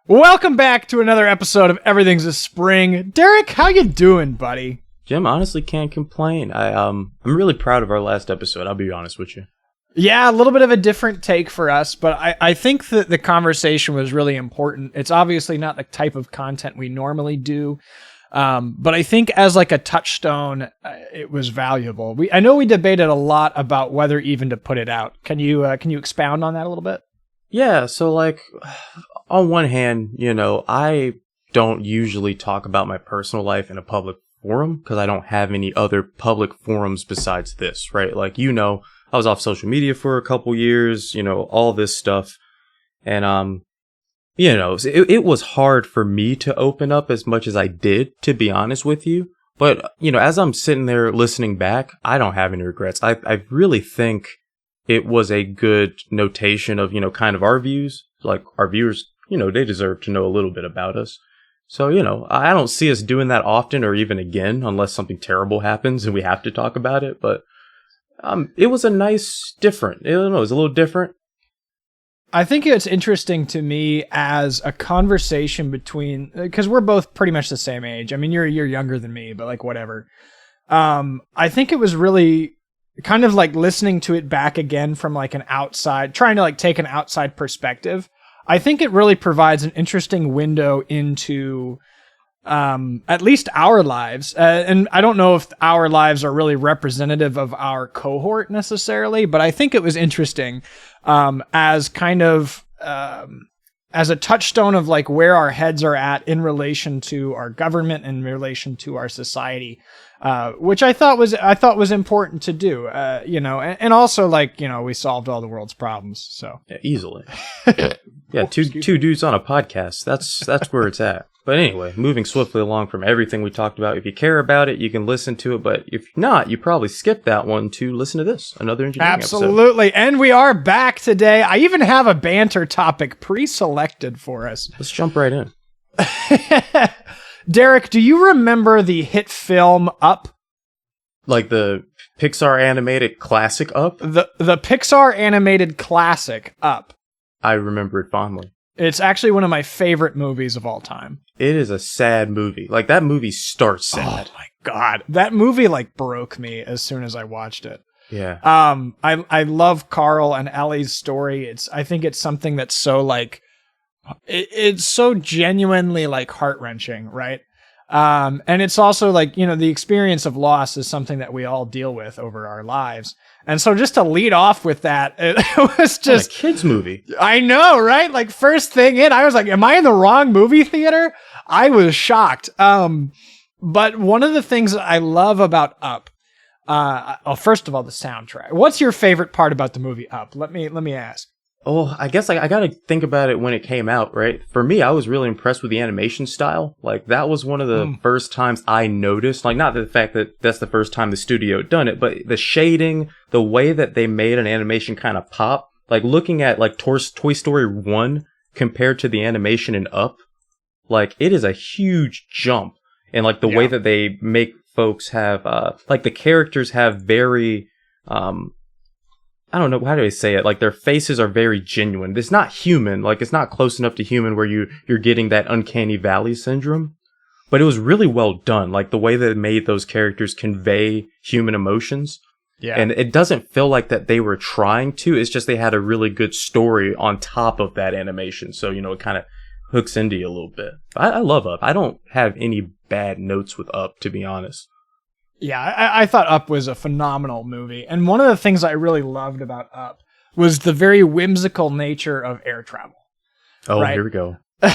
Welcome back to another episode of Everything's a Spring. Derek, how you doing, buddy? Jim, honestly can't complain. I'm really proud of our last episode, I'll be honest with you. Yeah, a little bit of a different take for us, but I think that the conversation was really important. It's obviously not the type of content we normally do, but I think as like a touchstone, it was valuable. I know we debated a lot about whether even to put it out. Can you expound on that a little bit? Yeah, so like, on one hand, I don't usually talk about my personal life in a public forum because I don't have any other public forums besides this, right? Like, I was off social media for a couple years, all this stuff. And, it was hard for me to open up as much as I did, to be honest with you. But, as I'm sitting there listening back, I don't have any regrets. I really think it was a good notation of, kind of our views. Like, our viewers, they deserve to know a little bit about us. So, I don't see us doing that often or even again unless something terrible happens and we have to talk about it. But it was a nice, different. I don't know, it was a little different. I think it's interesting to me as a conversation between, because we're both pretty much the same age. I mean, you're younger than me, but like whatever. I think it was really kind of like listening to it back again from like an outside, trying to like take an outside perspective. I think it really provides an interesting window into at least our lives. And I don't know if our lives are really representative of our cohort necessarily, but I think it was interesting as kind of as a touchstone of like where our heads are at in relation to our government and in relation to our society, which I thought was important to do, and also like, we solved all the world's problems. So yeah, easily. Yeah. Two dudes on a podcast. That's where it's at. But anyway, moving swiftly along from everything we talked about. If you care about it, you can listen to it. But if not, you probably skipped that one to listen to this, another engineering Absolutely. episode. And we are back today. I even have a banter topic pre-selected for us. Let's jump right in. Derek, do you remember the hit film Up? Like the Pixar animated classic Up? The Pixar animated classic Up. I remember it fondly. It's actually one of my favorite movies of all time. It is a sad movie. Like, that movie starts sad. Oh my God. That movie like broke me as soon as I watched it. Yeah. I love Carl and Ellie's story. I think it's something that's so like, it's so genuinely like heart-wrenching, right? And it's also like, the experience of loss is something that we all deal with over our lives. And so just to lead off with that, it was just a kid's movie. I know, right? Like first thing in, I was like, am I in the wrong movie theater? I was shocked. But one of the things that I love about Up, first of all, the soundtrack. What's your favorite part about the movie Up? Let me ask. Oh, I guess I gotta think about it when it came out, right? For me, I was really impressed with the animation style. Like, that was one of the first times I noticed, like, not the fact that that's the first time the studio had done it, but the shading, the way that they made an animation kind of pop, like, looking at, like, Toy Story 1 compared to the animation in Up, like, it is a huge jump. And, like, the way that they make folks have, like, the characters have very, I don't know, how do I say it? Like, their faces are very genuine. It's not human. Like, it's not close enough to human where you're getting that uncanny valley syndrome. But it was really well done. Like, the way that it made those characters convey human emotions. Yeah. And it doesn't feel like that they were trying to. It's just they had a really good story on top of that animation. So, it kind of hooks into you a little bit. I love Up. I don't have any bad notes with Up, to be honest. Yeah, I thought Up was a phenomenal movie. And one of the things I really loved about Up was the very whimsical nature of air travel. Oh, right? Here we go. But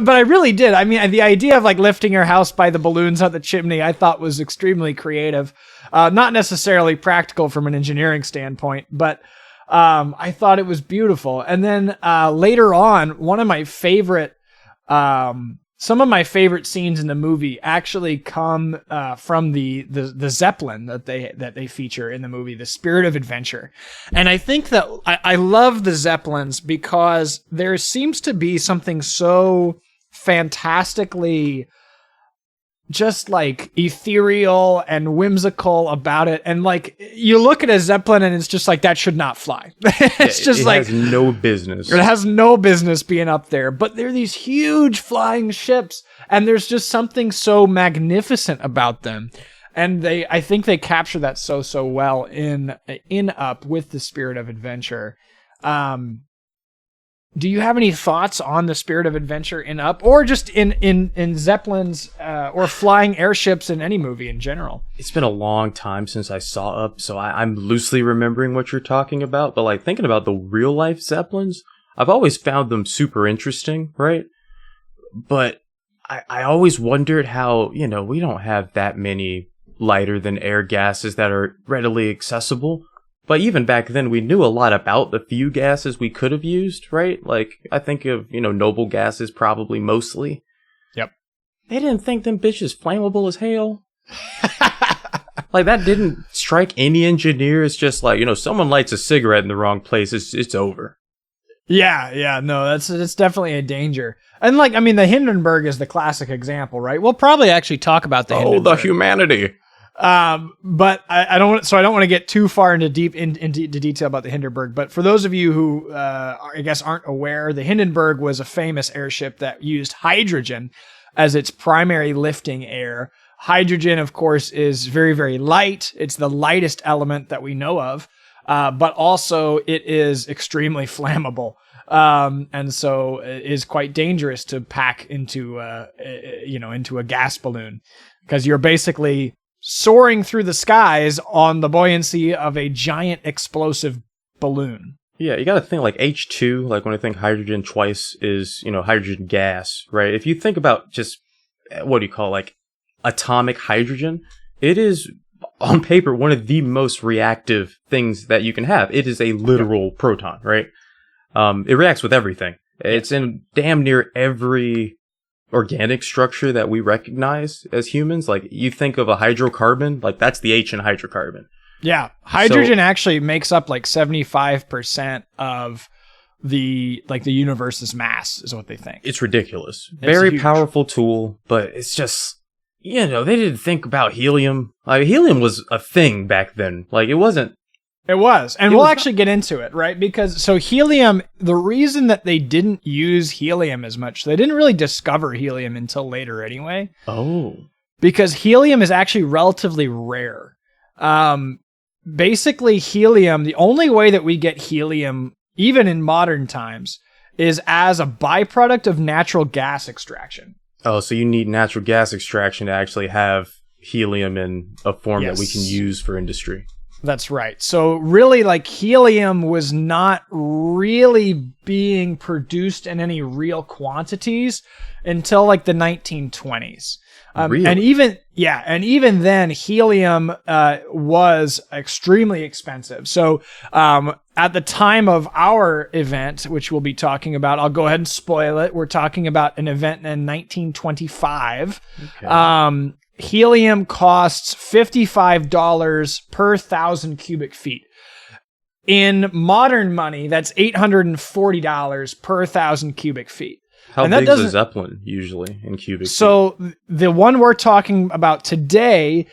I really did. I mean, the idea of like lifting your house by the balloons out the chimney, I thought was extremely creative. Not necessarily practical from an engineering standpoint, but I thought it was beautiful. And then later on, some of my favorite scenes in the movie actually come from the Zeppelin that they feature in the movie, the Spirit of Adventure. And I think that I love the Zeppelins because there seems to be something so fantastically just like ethereal and whimsical about it. And like you look at a Zeppelin and it's just like that should not fly. It's just it like has no business. it has no business being up there. But they're these huge flying ships, and there's just something so magnificent about them. And I think they capture that so well in Up with the spirit of adventure. Do you have any thoughts on the spirit of adventure in Up, or just in Zeppelins or flying airships in any movie in general? It's been a long time since I saw Up, so I'm loosely remembering what you're talking about. But like thinking about the real life Zeppelins, I've always found them super interesting, right? But I always wondered how, we don't have that many lighter than air gases that are readily accessible. But even back then, we knew a lot about the few gases we could have used, right? Like, I think of, noble gases probably mostly. Yep. They didn't think them bitches flammable as hell. Like, that didn't strike any engineer. It's just like, someone lights a cigarette in the wrong place, it's over. Yeah, no, that's definitely a danger. And like, I mean, the Hindenburg is the classic example, right? We'll probably actually talk about the Hindenburg. Oh, the humanity. But I don't want to get too far into detail about the Hindenburg. But for those of you who, I guess aren't aware, the Hindenburg was a famous airship that used hydrogen as its primary lifting air. Hydrogen, of course, is very, very light. It's the lightest element that we know of. But also it is extremely flammable. And so it is quite dangerous to pack into a gas balloon, because you're basically soaring through the skies on the buoyancy of a giant explosive balloon. Yeah, you got to think like H2, like when I think hydrogen twice is, hydrogen gas, right? If you think about just, what do you call like atomic hydrogen, it is on paper one of the most reactive things that you can have. It is a literal proton, right? It reacts with everything. It's in damn near every organic structure that we recognize as humans. Like you think of a hydrocarbon, like that's the H in hydrocarbon. Yeah. Hydrogen actually makes up like 75% of the universe's mass is what they think. It's ridiculous. Very powerful tool, but it's just, they didn't think about helium. Like helium was a thing back then. Like it wasn't. It was. And we'll actually get into it, right? Because so helium, the reason that they didn't use helium as much, they didn't really discover helium until later anyway. Oh. Because helium is actually relatively rare. Basically helium, the only way that we get helium, even in modern times, is as a byproduct of natural gas extraction. Oh, so you need natural gas extraction to actually have helium in a form that we can use for industry. That's right. So really, like, helium was not really being produced in any real quantities until like the 1920s. Really? And even then, helium was extremely expensive. So at the time of our event, which we'll be talking about, I'll go ahead and spoil it. We're talking about an event in 1925. Okay. Helium costs $55 per 1,000 cubic feet. In modern money, that's $840 per 1,000 cubic feet. How big is a Zeppelin usually in cubic feet? So the one we're talking about today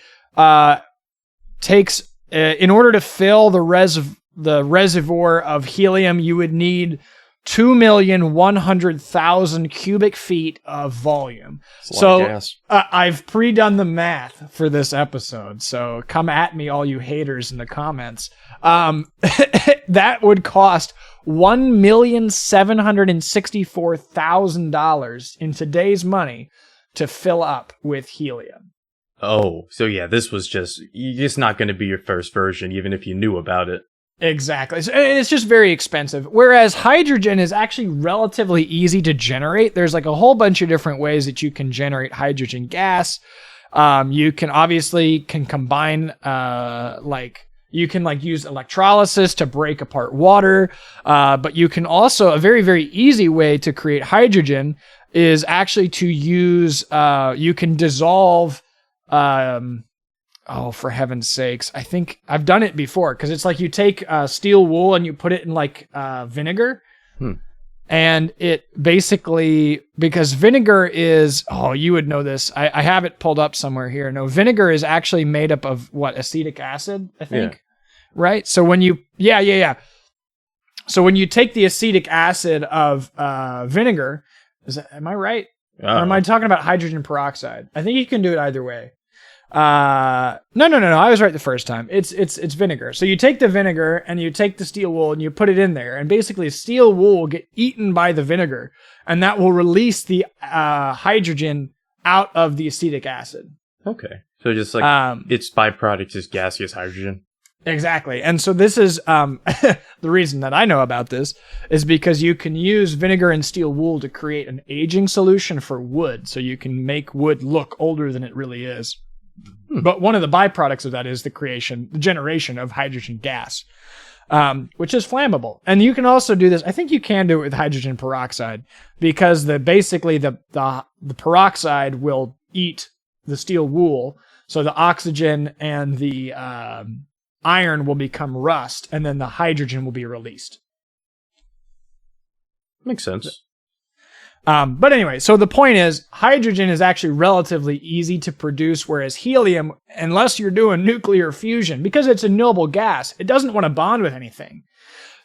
takes, in order to fill the reservoir of helium, you would need 2,100,000 cubic feet of volume. So I've pre-done the math for this episode. So come at me, all you haters in the comments. That would cost $1,764,000 in today's money to fill up with helium. Oh, so yeah, this was it's not going to be your first version, even if you knew about it. Exactly. It's just very expensive. Whereas hydrogen is actually relatively easy to generate. There's like a whole bunch of different ways that you can generate hydrogen gas. You can obviously combine, you can use electrolysis to break apart water. But you can also, a very, very easy way to create hydrogen is actually to use, you can dissolve, oh, for heaven's sakes. I think I've done it before, because it's like you take steel wool and you put it in like vinegar. And it basically, because vinegar is, oh, you would know this. I have it pulled up somewhere here. No, vinegar is actually made up of what? Acetic acid, I think. Yeah. Right? So when you, yeah. So when you take the acetic acid of vinegar, am I right? Or am I talking about hydrogen peroxide? I think you can do it either way. No. I was right the first time. It's vinegar. So you take the vinegar and you take the steel wool and you put it in there, and basically steel wool will get eaten by the vinegar, and that will release the hydrogen out of the acetic acid. Okay. So just like its byproduct is gaseous hydrogen. Exactly. And so this is the reason that I know about this is because you can use vinegar and steel wool to create an aging solution for wood, so you can make wood look older than it really is. But one of the byproducts of that is the generation of hydrogen gas, which is flammable. And you can also do this. I think you can do it with hydrogen peroxide, because the peroxide will eat the steel wool. So the oxygen and the iron will become rust, and then the hydrogen will be released. Makes sense. But anyway, so the point is, hydrogen is actually relatively easy to produce, whereas helium, unless you're doing nuclear fusion, because it's a noble gas, it doesn't want to bond with anything.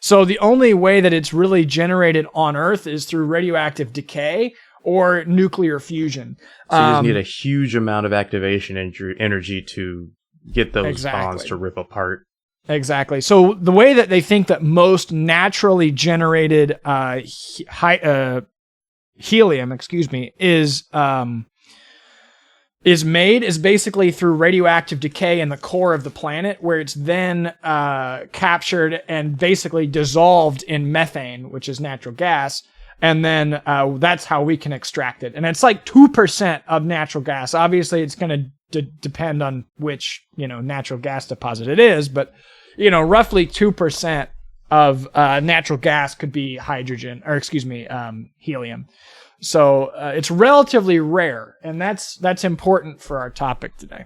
So the only way that it's really generated on Earth is through radioactive decay or nuclear fusion. So you just need a huge amount of activation energy to get those bonds to rip apart. Exactly. So the way that they think that most naturally generated helium, is made is basically through radioactive decay in the core of the planet, where it's then captured and basically dissolved in methane, which is natural gas. And then that's how we can extract it. And it's like 2% of natural gas. Obviously, it's going to depend on which, natural gas deposit it is. But, roughly 2% of natural gas could be helium. So it's relatively rare. And that's important for our topic today.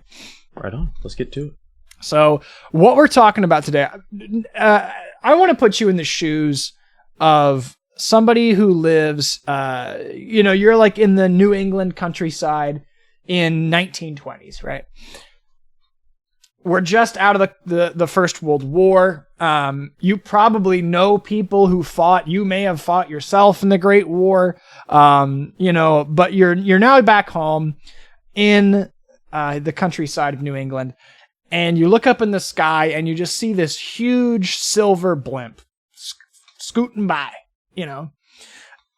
Right on. Let's get to it. So what we're talking about today, I want to put you in the shoes of somebody who lives, you're like in the New England countryside in 1920s, right? We're just out of the First World War. You probably know people who fought. You may have fought yourself in the Great War, but you're now back home in the countryside of New England, and you look up in the sky and you just see this huge silver blimp scooting by.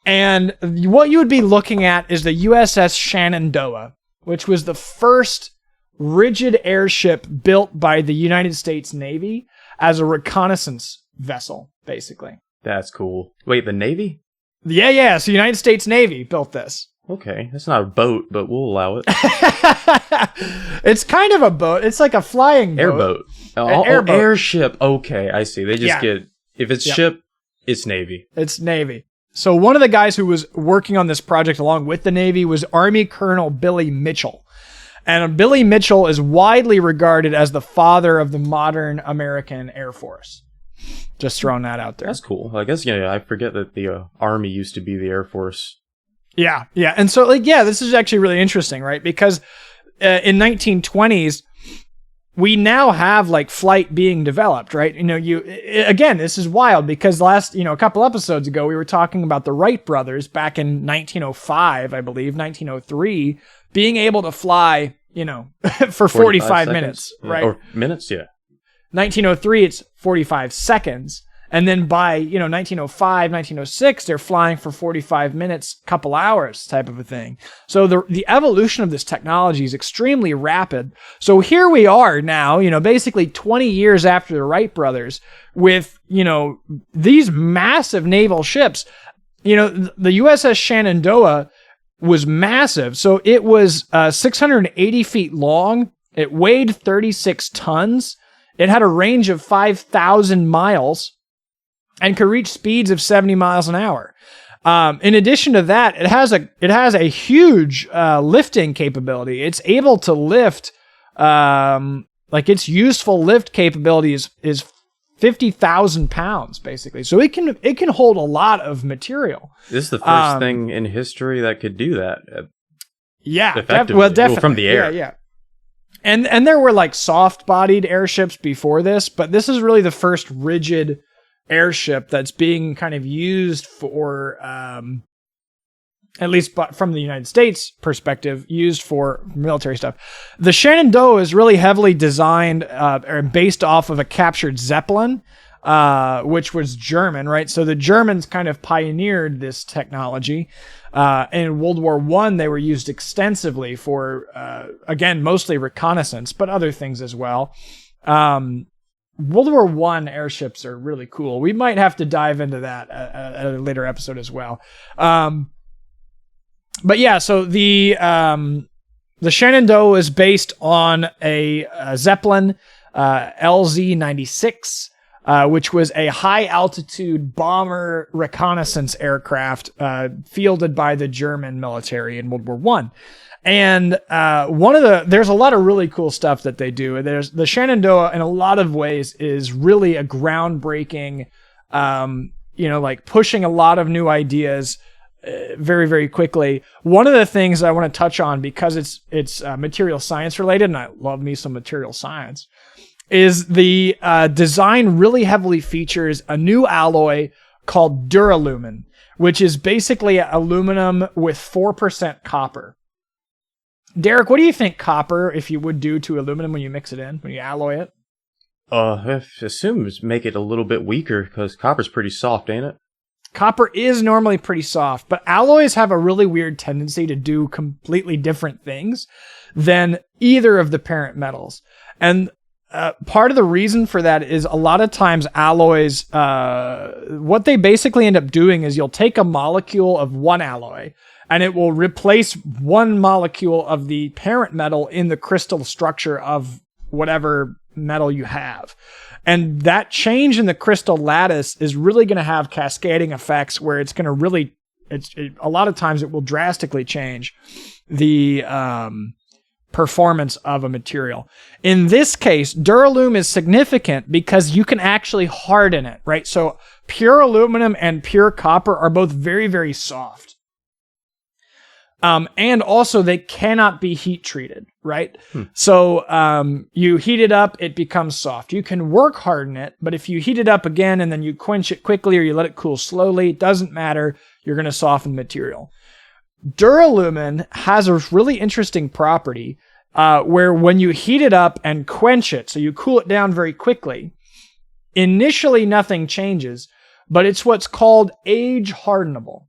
And what you would be looking at is the USS Shenandoah, which was the first rigid airship built by the United States Navy as a reconnaissance vessel, basically. That's cool. Wait, the Navy? Yeah. So United States Navy built this. Okay, it's not a boat, but we'll allow it. It's kind of a boat. It's like a flying boat. Airboat. Airboat. Airship. Okay, I see. They just get, if it's ship, it's Navy. It's Navy. So one of the guys who was working on this project along with the Navy was Army Colonel Billy Mitchell. And Billy Mitchell is widely regarded as the father of the modern American Air Force. Just throwing that out there. That's cool. I guess, I forget that the Army used to be the Air Force. Yeah. And so, this is actually really interesting, right? Because in 1920s, we now have flight being developed, right? Again, this is wild because a couple episodes ago, we were talking about the Wright brothers back in 1905, I believe, 1903, being able to fly, for 45 minutes, right? Or minutes, yeah. 1903, it's 45 seconds. And then by, 1905, 1906, they're flying for 45 minutes, couple hours type of a thing. So the evolution of this technology is extremely rapid. So here we are now, basically 20 years after the Wright brothers with, these massive naval ships. The USS Shenandoah was massive. So it was 680 feet long. It weighed 36 tons. It had a range of 5,000 miles. And could reach speeds of 70 miles an hour. In addition to that, it has a huge lifting capability. It's able to lift, its useful lift capability is 50,000 pounds, basically. So it can hold a lot of material. This is the first thing in history that could do that. Yeah, effectively. Definitely. From the air. Yeah. And there were like soft-bodied airships before this, but this is really the first rigid airship that's being kind of used for, at least from the United States perspective, used for military stuff. The Shenandoah is really heavily designed or based off of a captured Zeppelin, which was German, right? So the Germans kind of pioneered this technology. In World War I, they were used extensively for, again, mostly reconnaissance, but other things as well. World War I airships are really cool. We might have to dive into that at a later episode as well. But yeah, so the Shenandoah is based on a Zeppelin LZ-96, which was a high-altitude bomber reconnaissance aircraft fielded by the German military in World War I. And there's a lot of really cool stuff that they do. There's the Shenandoah, in a lot of ways, is really a groundbreaking, like pushing a lot of new ideas very, very quickly. One of the things I want to touch on, because it's material science related, and I love me some material science, is the design really heavily features a new alloy called duralumin, which is basically aluminum with 4% copper. Derek, what do you think copper, if you would, do to aluminum when you mix it in, when you alloy it? I assume it's make it a little bit weaker, because copper's pretty soft, ain't it? Copper is normally pretty soft, but alloys have a really weird tendency to do completely different things than either of the parent metals. And part of the reason for that is a lot of times alloys, what they basically end up doing is you'll take a molecule of one alloy and it will replace one molecule of the parent metal in the crystal structure of whatever metal you have. And that change in the crystal lattice is really going to have cascading effects where it's going to really, a lot of times it will drastically change the performance of a material. In this case, Duralumin is significant because you can actually harden it, right? So pure aluminum and pure copper are both very, very soft. And also they cannot be heat treated, right? So you heat it up, it becomes soft. You can work harden it, but if you heat it up again and then you quench it quickly or you let it cool slowly, it doesn't matter. You're going to soften the material. Duralumin has a really interesting property where when you heat it up and quench it, so you cool it down very quickly, initially nothing changes, but it's what's called age hardenable.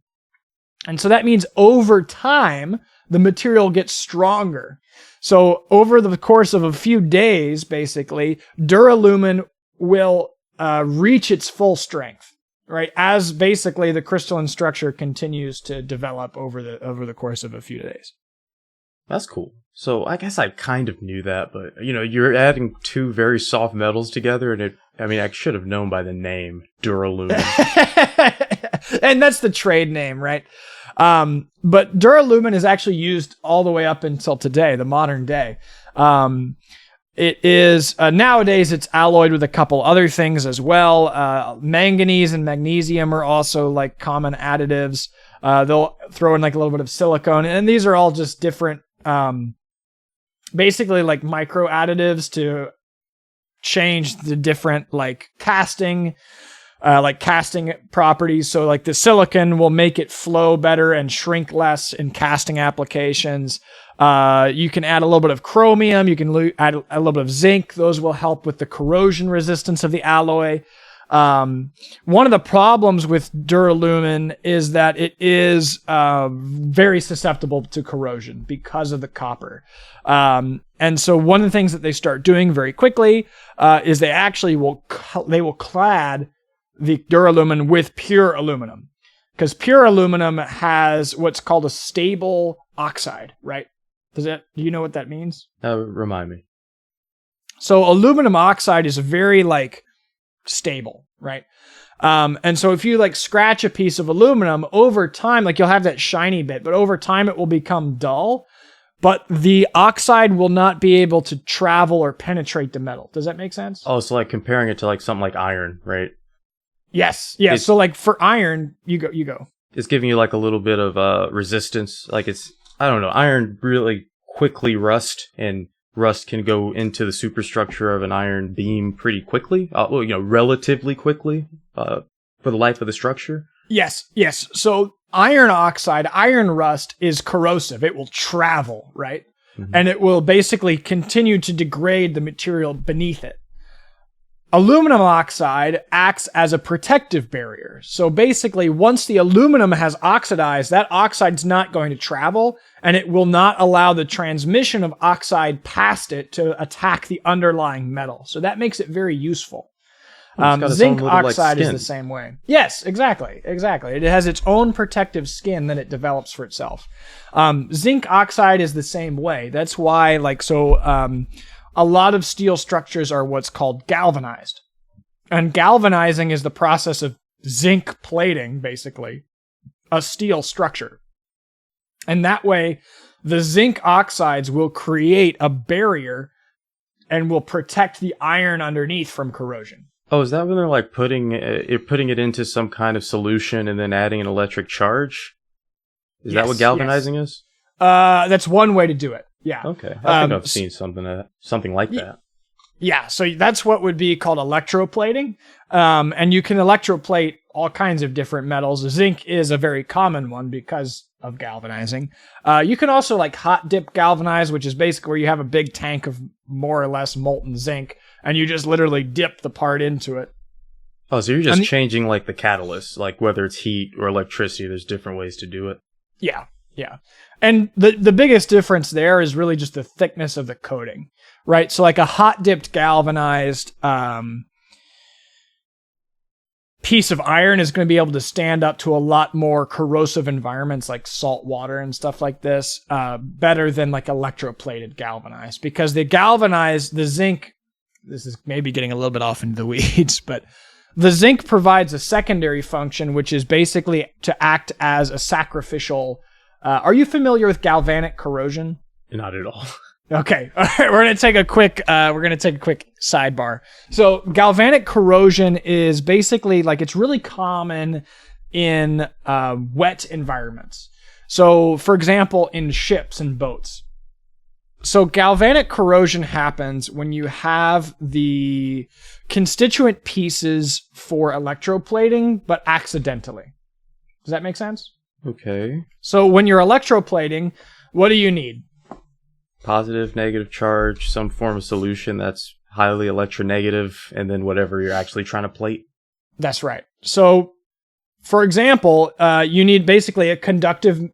And so that means over time, the material gets stronger. So over the course of a few days, basically, duralumin will reach its full strength, right? As basically the crystalline structure continues to develop over the course of a few days. That's cool. So I guess I kind of knew that, but you're adding two very soft metals together, and I should have known by the name Duralumin. And that's the trade name, right? But duralumin is actually used all the way up until today, the modern day. It is nowadays it's alloyed with a couple other things as well. Manganese and magnesium are also like common additives. They'll throw in like a little bit of silicone, and these are all just different, basically like micro additives to change the different like casting properties. So like the silicon will make it flow better and shrink less in casting applications. You can add a little bit of chromium. You can add a little bit of zinc. Those will help with the corrosion resistance of the alloy. One of the problems with duralumin is that it is very susceptible to corrosion because of the copper. And so one of the things that they start doing very quickly is they actually will clad the duralumin with pure aluminum, because pure aluminum has what's called a stable oxide, right? Do you know what that means? Remind me. So aluminum oxide is very like stable, right? And so if you like scratch a piece of aluminum over time, like you'll have that shiny bit, but over time it will become dull. but the oxide will not be able to travel or penetrate the metal. Does that make sense? Oh, so like comparing it to like something like iron, right? Yes. Yeah. So like for iron, you go. It's giving you like a little bit of resistance. Like I don't know, iron really quickly rust, and rust can go into the superstructure of an iron beam pretty quickly. Relatively quickly for the life of the structure. Yes. So iron oxide, iron rust is corrosive. It will travel, right? Mm-hmm. And it will basically continue to degrade the material beneath it. Aluminum oxide acts as a protective barrier. So basically, once the aluminum has oxidized, that oxide's not going to travel, and it will not allow the transmission of oxide past it to attack the underlying metal. So that makes it very useful. Zinc oxide is the same way. Yes, exactly. It has its own protective skin that it develops for itself. Zinc oxide is the same way. That's why, a lot of steel structures are what's called galvanized. And galvanizing is the process of zinc plating, basically, a steel structure. And that way, the zinc oxides will create a barrier and will protect the iron underneath from corrosion. Oh, is that when they're like putting it into some kind of solution and then adding an electric charge? Is that what galvanizing is? That's one way to do it. Yeah. Okay. I think I've seen something like that. Yeah. So that's what would be called electroplating. And you can electroplate all kinds of different metals. Zinc is a very common one because of galvanizing. You can also like hot dip galvanize, which is basically where you have a big tank of more or less molten zinc and you just literally dip the part into it. Oh, so you're just changing like the catalyst, like whether it's heat or electricity, there's different ways to do it. Yeah. And the biggest difference there is really just the thickness of the coating, right? So like a hot dipped galvanized piece of iron is going to be able to stand up to a lot more corrosive environments like salt water and stuff like this, better than like electroplated galvanized, because the zinc, this is maybe getting a little bit off into the weeds, but the zinc provides a secondary function, which is basically to act as a sacrificial. Are you familiar with galvanic corrosion? Not at all. Okay. All right. We're going to take a quick sidebar. So galvanic corrosion is basically like, it's really common in wet environments. So for example, in ships and boats. So galvanic corrosion happens when you have the constituent pieces for electroplating, but accidentally. Does that make sense? Okay. So when you're electroplating, what do you need? Positive, negative charge, some form of solution that's highly electronegative, and then whatever you're actually trying to plate. That's right. So, for example, you need basically a conductive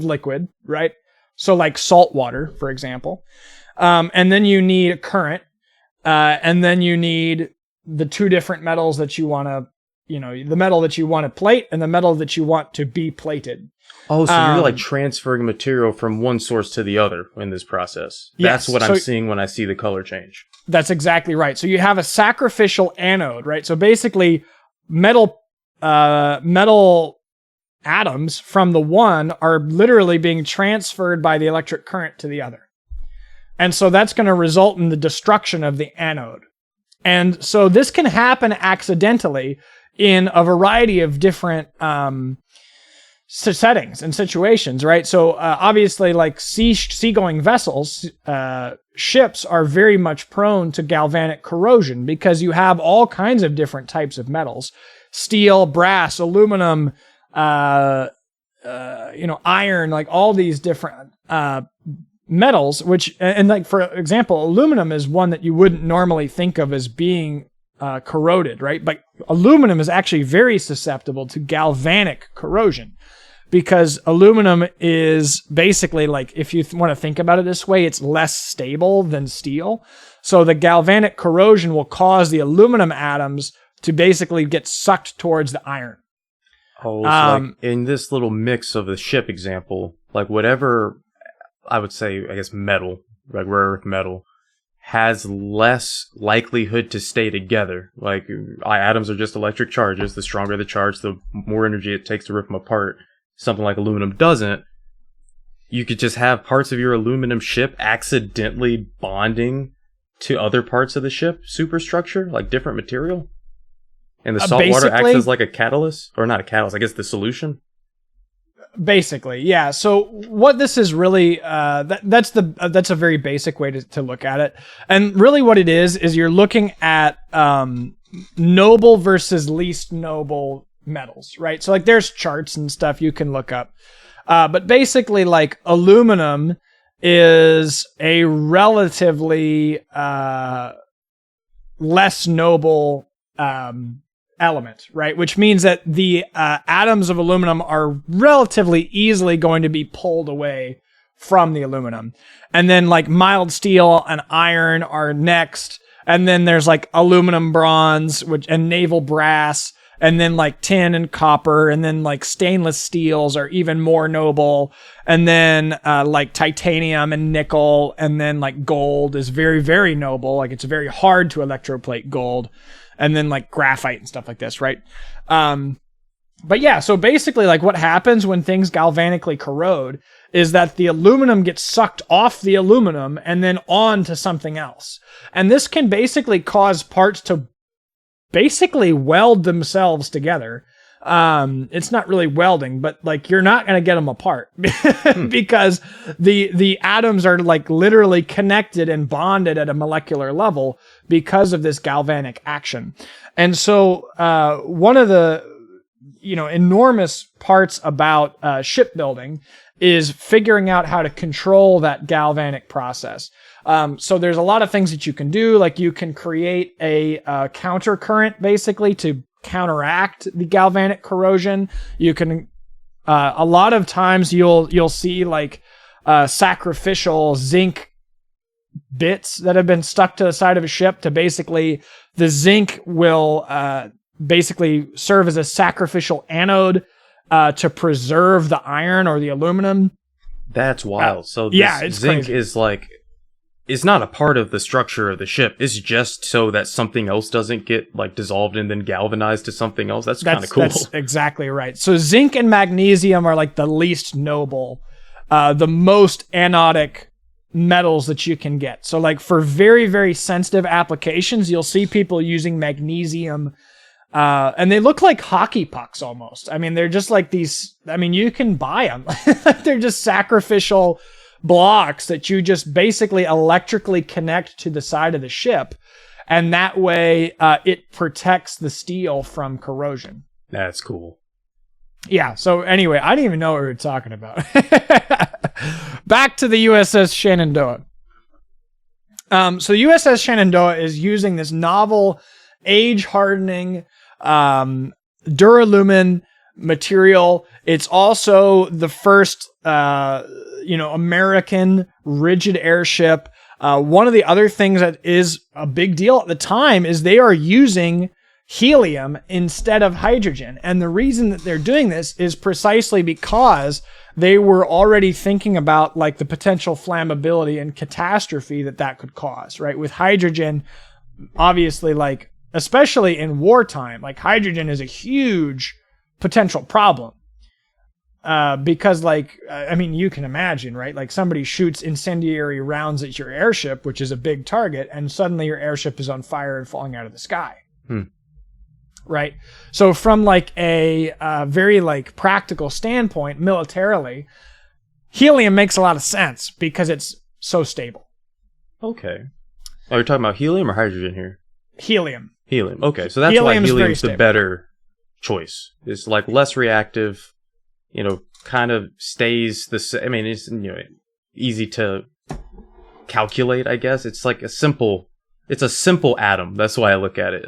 liquid, right? So like salt water, for example. And then you need a current, and then you need the two different metals that you want to, the metal that you want to plate and the metal that you want to be plated. Oh, so you're like transferring material from one source to the other in this process. That's what I'm seeing when I see the color change. That's exactly right. So you have a sacrificial anode, right? So basically metal atoms from the one are literally being transferred by the electric current to the other. And so that's going to result in the destruction of the anode. And so this can happen accidentally in a variety of different settings and situations, right? So obviously, like seagoing vessels, ships are very much prone to galvanic corrosion because you have all kinds of different types of metals: steel, brass, aluminum, iron, like all these different metals. Which, and like for example, aluminum is one that you wouldn't normally think of as being corroded, right? But aluminum is actually very susceptible to galvanic corrosion because aluminum is basically, like, if you want to think about it this way, it's less stable than steel. So the galvanic corrosion will cause the aluminum atoms to basically get sucked towards the iron. Oh, so like in this little mix of the ship example, like whatever, I would say, I guess metal, like rare earth metal, has less likelihood to stay together. Like atoms are just electric charges. The stronger the charge, the more energy it takes to rip them apart. Something like aluminum doesn't. you could just have parts of your aluminum ship accidentally bonding to other parts of the ship superstructure, like different material? And the salt water acts as like a catalyst? Or not a catalyst, I guess the solution? Basically, yeah. So what this is really, that's a very basic way to look at it. And really what it is you're looking at noble versus least noble metals, right? So like there's charts and stuff you can look up. But basically like aluminum is a relatively less noble element, right? Which means that the atoms of aluminum are relatively easily going to be pulled away from the aluminum. And then like mild steel and iron are next. And then there's like aluminum bronze, and naval brass, and then like tin and copper, and then like stainless steels are even more noble. And then like titanium and nickel, and then like gold is very, very noble. Like it's very hard to electroplate gold. And then like graphite and stuff like this, right? But yeah, so basically like what happens when things galvanically corrode is that the aluminum gets sucked off the aluminum and then on to something else. And this can basically cause parts to basically weld themselves together. It's not really welding, but like you're not going to get them apart because the atoms are like literally connected and bonded at a molecular level because of this galvanic action. And so one of the enormous parts about shipbuilding is figuring out how to control that galvanic process. So there's a lot of things that you can do, like you can create a counter current basically to counteract the galvanic corrosion. You can a lot of times you'll see like sacrificial zinc bits that have been stuck to the side of a ship to basically the zinc will basically serve as a sacrificial anode to preserve the iron or the aluminum. That's wild. So this zinc crazy. Is like, it's not a part of the structure of the ship. It's just so that something else doesn't get like dissolved and then galvanized to something else. That's kind of cool. That's exactly right. So zinc and magnesium are like the least noble, the most anodic metals that you can get. So like for very, very sensitive applications, you'll see people using magnesium, and they look like hockey pucks almost. I mean, they're just like these, I mean, you can buy them. They're just sacrificial blocks that you just basically electrically connect to the side of the ship. And that way it protects the steel from corrosion. That's cool. Yeah. So anyway, I didn't even know what we were talking about. Back to the USS Shenandoah. So the USS Shenandoah is using this novel age-hardening duralumin material. It's also the first American rigid airship. One of the other things that is a big deal at the time is they are using helium instead of hydrogen. And the reason that they're doing this is precisely because they were already thinking about like the potential flammability and catastrophe that could cause, right? With hydrogen, obviously, like, especially in wartime, like hydrogen is a huge potential problem. Because like, I mean, you can imagine, right? Like somebody shoots incendiary rounds at your airship, which is a big target, and suddenly your airship is on fire and falling out of the sky. Right. So from like a very like practical standpoint, militarily, helium makes a lot of sense because it's so stable. Okay. Are you talking about helium or hydrogen here? Helium. Helium. Okay. So that's why helium's the better choice. It's like less reactive, kind of stays the same. I mean, it's, easy to calculate, I guess. It's like it's a simple atom. That's why I look at it.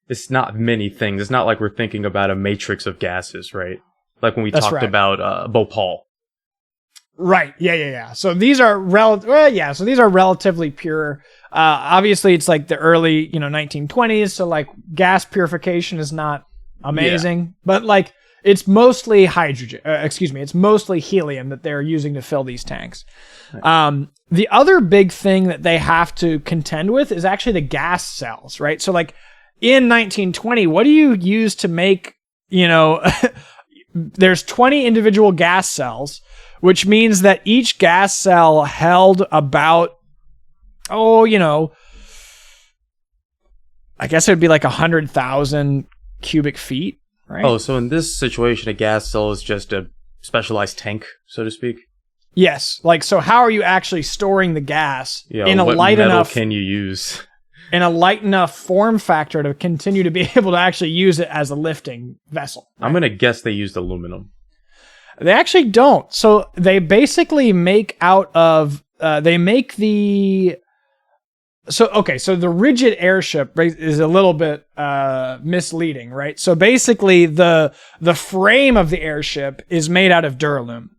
It's not many things. It's not like we're thinking about a matrix of gases, right? Like when we talked about Bhopal. Right. Yeah. So these are relatively pure. Obviously, it's like the early, 1920s. So like gas purification is not amazing, but like it's mostly hydrogen. It's mostly helium that they're using to fill these tanks. Right. The other big thing that they have to contend with is actually the gas cells, right? So like in 1920, what do you use to make, there's 20 individual gas cells, which means that each gas cell held about, I guess it would be like 100,000 cubic feet, right? Oh, so in this situation, a gas cell is just a specialized tank, so to speak? Yes. Like, so how are you actually storing the gas in a light enough... can you use? In a light enough form factor to continue to be able to actually use it as a lifting vessel. Right? I'm going to guess they used aluminum. They actually don't. So they basically make out of, they make the, so the rigid airship is a little bit misleading, right? So basically the frame of the airship is made out of Duralumin.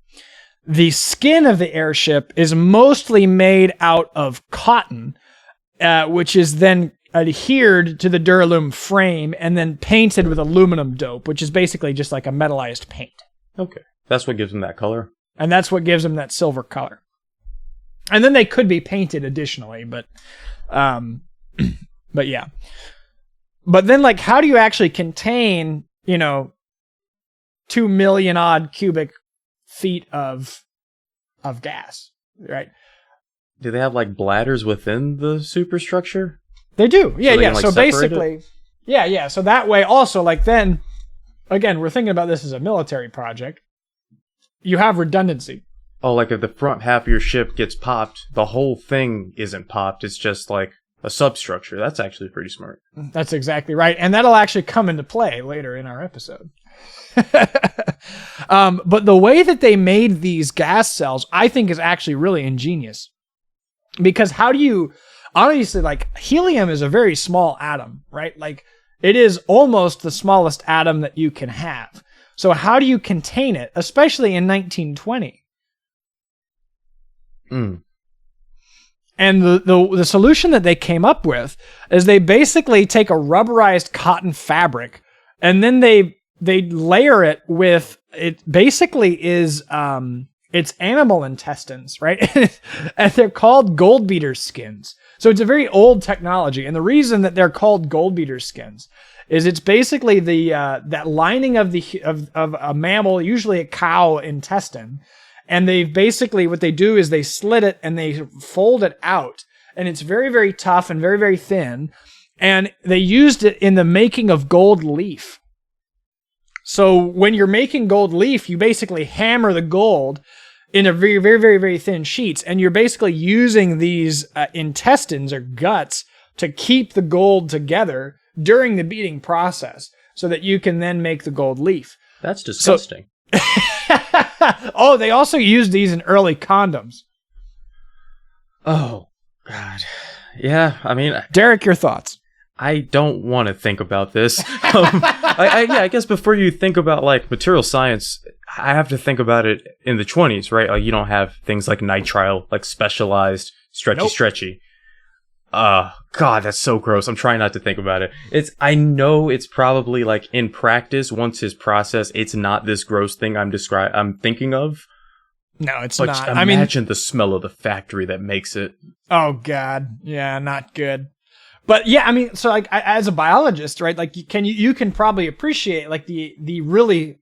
The skin of the airship is mostly made out of cotton, which is then adhered to the Duralumin frame and then painted with aluminum dope, which is basically just like a metallized paint. Okay. That's what gives them that color. And that's what gives them that silver color. And then they could be painted additionally, but yeah. But then, like, how do you actually contain, 2 million odd cubic feet of gas, right? Do they have like bladders within the superstructure? They do. Yeah. So so basically, yeah. So that way also, like, then again, we're thinking about this as a military project. You have redundancy. Oh, like if the front half of your ship gets popped, the whole thing isn't popped. It's just like a substructure. That's actually pretty smart. That's exactly right. And that'll actually come into play later in our episode. But the way that they made these gas cells, I think, is actually really ingenious. Because how do you, obviously, like, helium is a very small atom, right? Like, it is almost the smallest atom that you can have. So how do you contain it, especially in 1920? And the solution that they came up with is they basically take a rubberized cotton fabric, and then they layer it with, it basically is it's animal intestines, right? And they're called gold beater skins. So it's a very old technology, and the reason that they're called gold beater skins is it's basically the that lining of a mammal, usually a cow intestine. And they basically, what they do is they slit it and they fold it out. And it's very, very tough and very, very thin. And they used it in the making of gold leaf. So when you're making gold leaf, you basically hammer the gold in a very, very, very, very thin sheets. And you're basically using these intestines or guts to keep the gold together during the beating process so that you can then make the gold leaf. That's disgusting. Oh, they also used these in early condoms. Oh, God. Yeah, I mean... Derek, your thoughts? I don't want to think about this. I guess before you think about, like, material science, I have to think about it in the 20s, right? Like, you don't have things like nitrile, like specialized, stretchy. God, that's so gross. I'm trying not to think about it. I know it's probably, like, in practice, once his process, it's not this gross thing I'm thinking of. No, it's but not. Imagine the smell of the factory that makes it. Oh, God. Yeah, not good. But yeah, I mean, so like as a biologist, right? Like you can probably appreciate like the really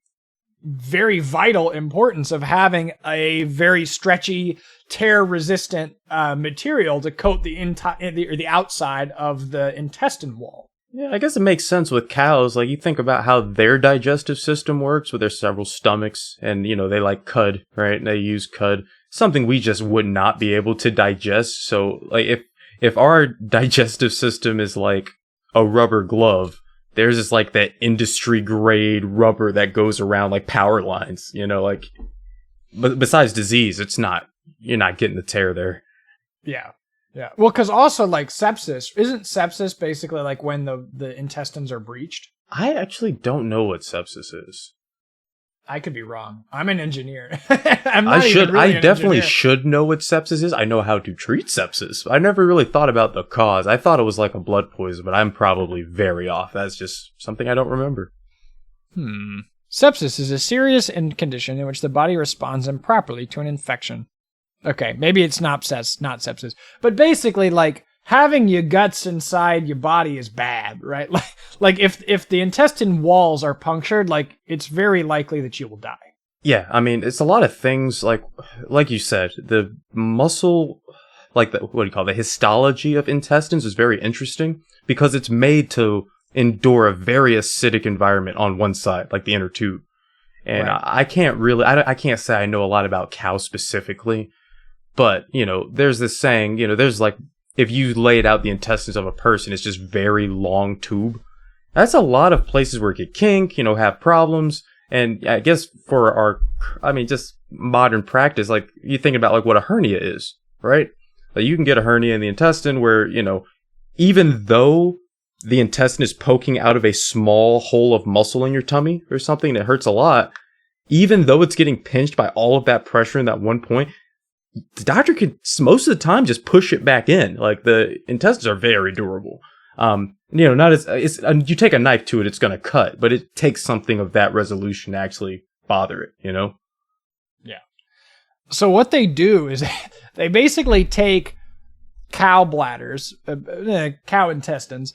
very vital importance of having a very stretchy, tear-resistant material to coat the outside of the intestine wall. Yeah, I guess it makes sense with cows. Like, you think about how their digestive system works with their several stomachs, and, they like cud, right? And they use cud, something we just would not be able to digest. So, like, if our digestive system is like a rubber glove, there's just like that industry grade rubber that goes around like power lines, like, but besides disease, you're not getting the tear there. Yeah. Yeah. Well, because also like isn't sepsis basically like when the intestines are breached? I actually don't know what sepsis is. I could be wrong. I'm an engineer. I definitely should know what sepsis is. I know how to treat sepsis. I never really thought about the cause. I thought it was like a blood poison, but I'm probably very off. That's just something I don't remember. Sepsis is a serious condition in which the body responds improperly to an infection. Okay, maybe it's not sepsis. But basically, like, having your guts inside your body is bad, right? Like if the intestine walls are punctured, like it's very likely that you will die. Yeah, I mean, it's a lot of things like you said, the muscle, like the, what do you call it, the histology of intestines is very interesting because it's made to endure a very acidic environment on one side, like the inner tube. And right. I can't say I know a lot about cows specifically, but, you know, there's this saying, you know, there's like, if you laid out the intestines of a person, it's just very long tube. That's a lot of places where it could kink, you know, have problems. And I guess for just modern practice, like you think about like what a hernia is, right? Like you can get a hernia in the intestine where, you know, even though the intestine is poking out of a small hole of muscle in your tummy or something that hurts a lot, even though it's getting pinched by all of that pressure in that one point, the doctor could most of the time just push it back in. Like the intestines are very durable. You know, not as you take a knife to it, it's going to cut, but it takes something of that resolution to actually bother it, you know? Yeah. So what they do is they basically take cow bladders, cow intestines,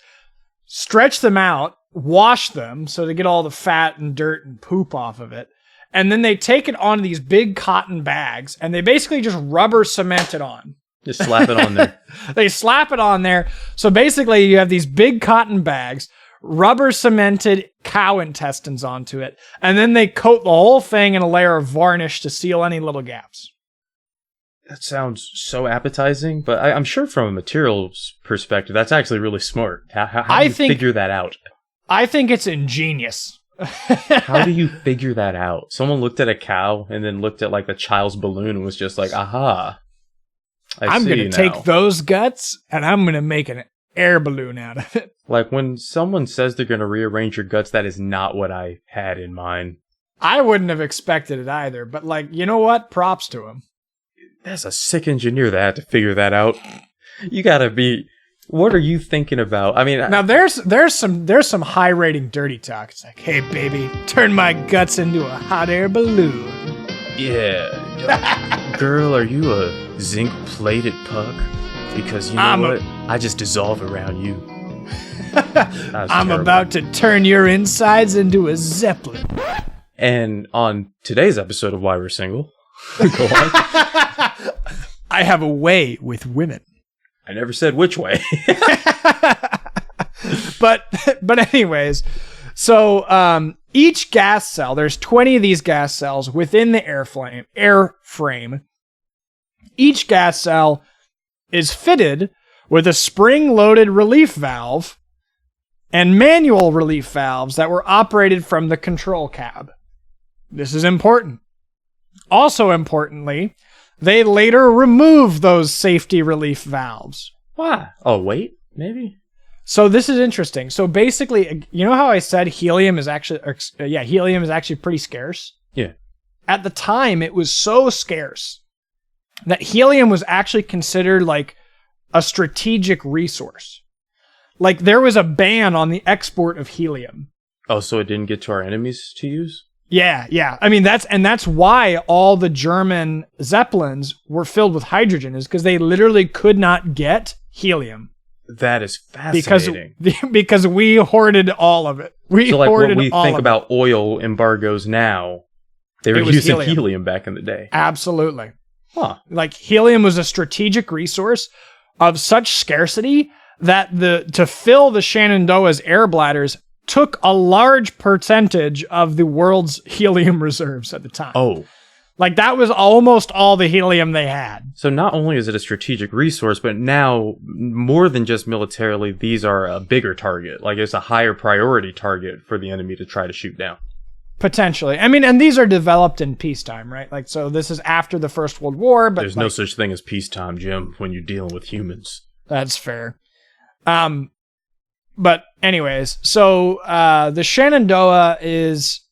stretch them out, wash them so they get all the fat and dirt and poop off of it. And then they take it onto these big cotton bags and they basically just rubber cement it on. Just slap it on there. They slap it on there. So basically you have these big cotton bags, rubber cemented cow intestines onto it, and then they coat the whole thing in a layer of varnish to seal any little gaps. That sounds so appetizing, but I'm sure from a materials perspective, that's actually really smart. How do you figure that out? I think it's ingenious. How do you figure that out? Someone looked at a cow and then looked at like the child's balloon and was just like, aha. I'm going to take those guts and I'm going to make an air balloon out of it. Like when someone says they're going to rearrange your guts, that is not what I had in mind. I wouldn't have expected it either, but like, you know what? Props to him. That's a sick engineer that had to figure that out. You got to be... What are you thinking about? I mean, now there's some high rating dirty talk. It's like, hey baby, turn my guts into a hot air balloon. Yeah. Girl, are you a zinc plated puck? Because you know what? I just dissolve around you. I'm about to turn your insides into a zeppelin. And on today's episode of Why We're Single, go on. I have a way with women. I never said which way. but anyways, so each gas cell, there's 20 of these gas cells within the airframe. Each gas cell is fitted with a spring-loaded relief valve and manual relief valves that were operated from the control cab. This is important. Also importantly, they later removed those safety relief valves. Why? Oh, wait, maybe? So this is interesting. So basically, you know how I said helium is actually pretty scarce? Yeah. At the time, it was so scarce that helium was actually considered like a strategic resource. Like there was a ban on the export of helium. Oh, so it didn't get to our enemies to use? Yeah. I mean, that's why all the German Zeppelins were filled with hydrogen, is because they literally could not get helium. That is fascinating. Because we hoarded all of it. So like what we think about oil embargoes now, they were using helium back in the day. Absolutely. Huh. Like helium was a strategic resource of such scarcity that to fill the Shenandoah's air bladders took a large percentage of the world's helium reserves at the time. Oh. Like that was almost all the helium they had. So not only is it a strategic resource, but now more than just militarily, these are a bigger target. Like it's a higher priority target for the enemy to try to shoot down. Potentially. I mean, and these are developed in peacetime, right? Like, so this is after the First World War, but there's no such thing as peacetime, Jim, when you're dealing with humans. That's fair. But anyways, so the Shenandoah is,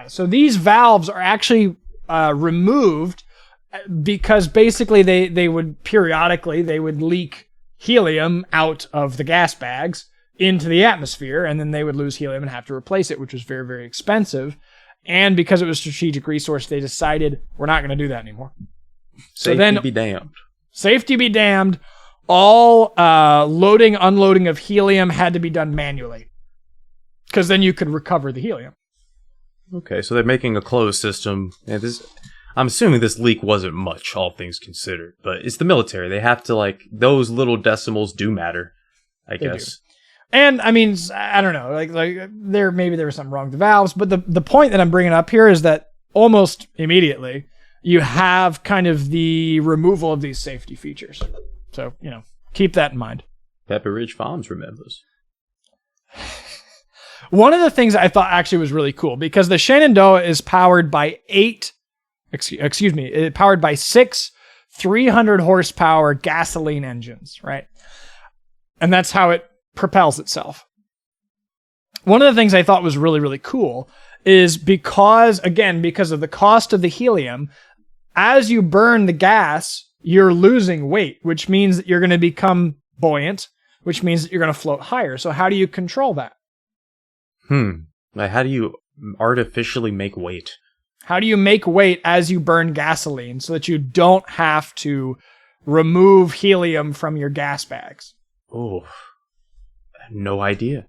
so these valves are actually removed because basically they would periodically, they would leak helium out of the gas bags into the atmosphere, and then they would lose helium and have to replace it, which was very, very expensive. And because it was a strategic resource, they decided we're not going to do that anymore. Safety be damned. Safety be damned. all loading, unloading of helium had to be done manually, because then you could recover the helium. Okay, so they're making a closed system. And I'm assuming this leak wasn't much, all things considered. But it's the military. They have to, like, those little decimals do matter, I guess. And, I mean, I don't know. Like there was something wrong with the valves. But the point that I'm bringing up here is that almost immediately, you have kind of the removal of these safety features. So, keep that in mind. Pepper Ridge Farms remembers. One of the things I thought actually was really cool, because the Shenandoah is powered by powered by 6 300 horsepower gasoline engines, right? And that's how it propels itself. One of the things I thought was really, really cool is because of the cost of the helium, as you burn the gas, you're losing weight, which means that you're going to become buoyant, which means that you're going to float higher. So how do you control that? Like, how do you artificially make weight? How do you make weight as you burn gasoline so that you don't have to remove helium from your gas bags? Oh, no idea.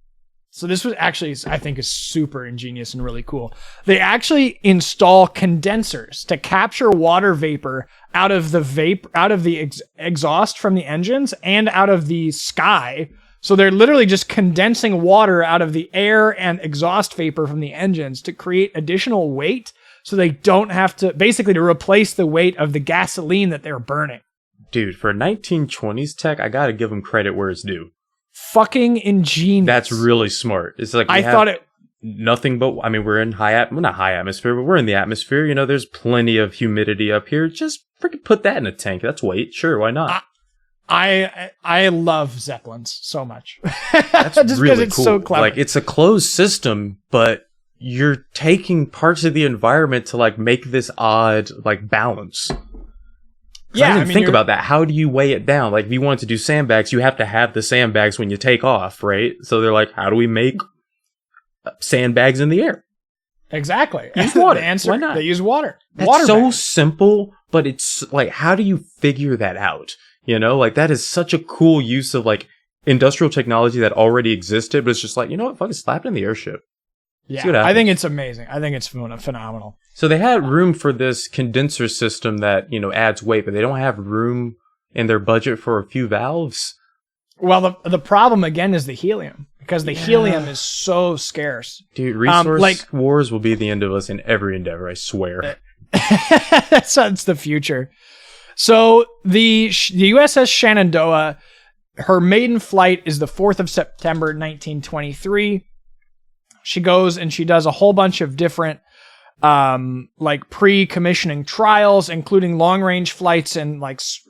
So this was actually, I think, is super ingenious and really cool. They actually install condensers to capture water vapor out of the exhaust from the engines and out of the sky. So they're literally just condensing water out of the air and exhaust vapor from the engines to create additional weight, so they don't have to, basically, to replace the weight of the gasoline that they're burning. Dude, for 1920s tech, I gotta give them credit where it's due. Fucking ingenious. That's really smart. It's like, nothing but, I mean, we're in not high atmosphere, but we're in the atmosphere. There's plenty of humidity up here. Just freaking put that in a tank. That's weight. Sure, why not? I love Zeppelins so much. That's just really because it's cool. so clever. Like, it's a closed system, but you're taking parts of the environment to, like, make this odd, like, balance. Yeah, I didn't think about that. How do you weigh it down? Like, if you wanted to do sandbags, you have to have the sandbags when you take off, right? So they're like, how do we make sandbags in the air? Exactly. Use water. The answer, why not? They use water. That's Water so bags. simple, but it's like, how do you figure that out? Like, that is such a cool use of, like, industrial technology that already existed, but it's just like, you know what, fucking slap it in the airship. Yeah, I think it's amazing. I think it's phenomenal. So they had room for this condenser system that, adds weight, but they don't have room in their budget for a few valves. Well, the problem, again, is the helium, because the helium is so scarce. Dude, resource wars will be the end of us in every endeavor, I swear. That's the future. So the USS Shenandoah, her maiden flight is the 4th of September, 1923. She goes and she does a whole bunch of different pre-commissioning trials, including long-range flights in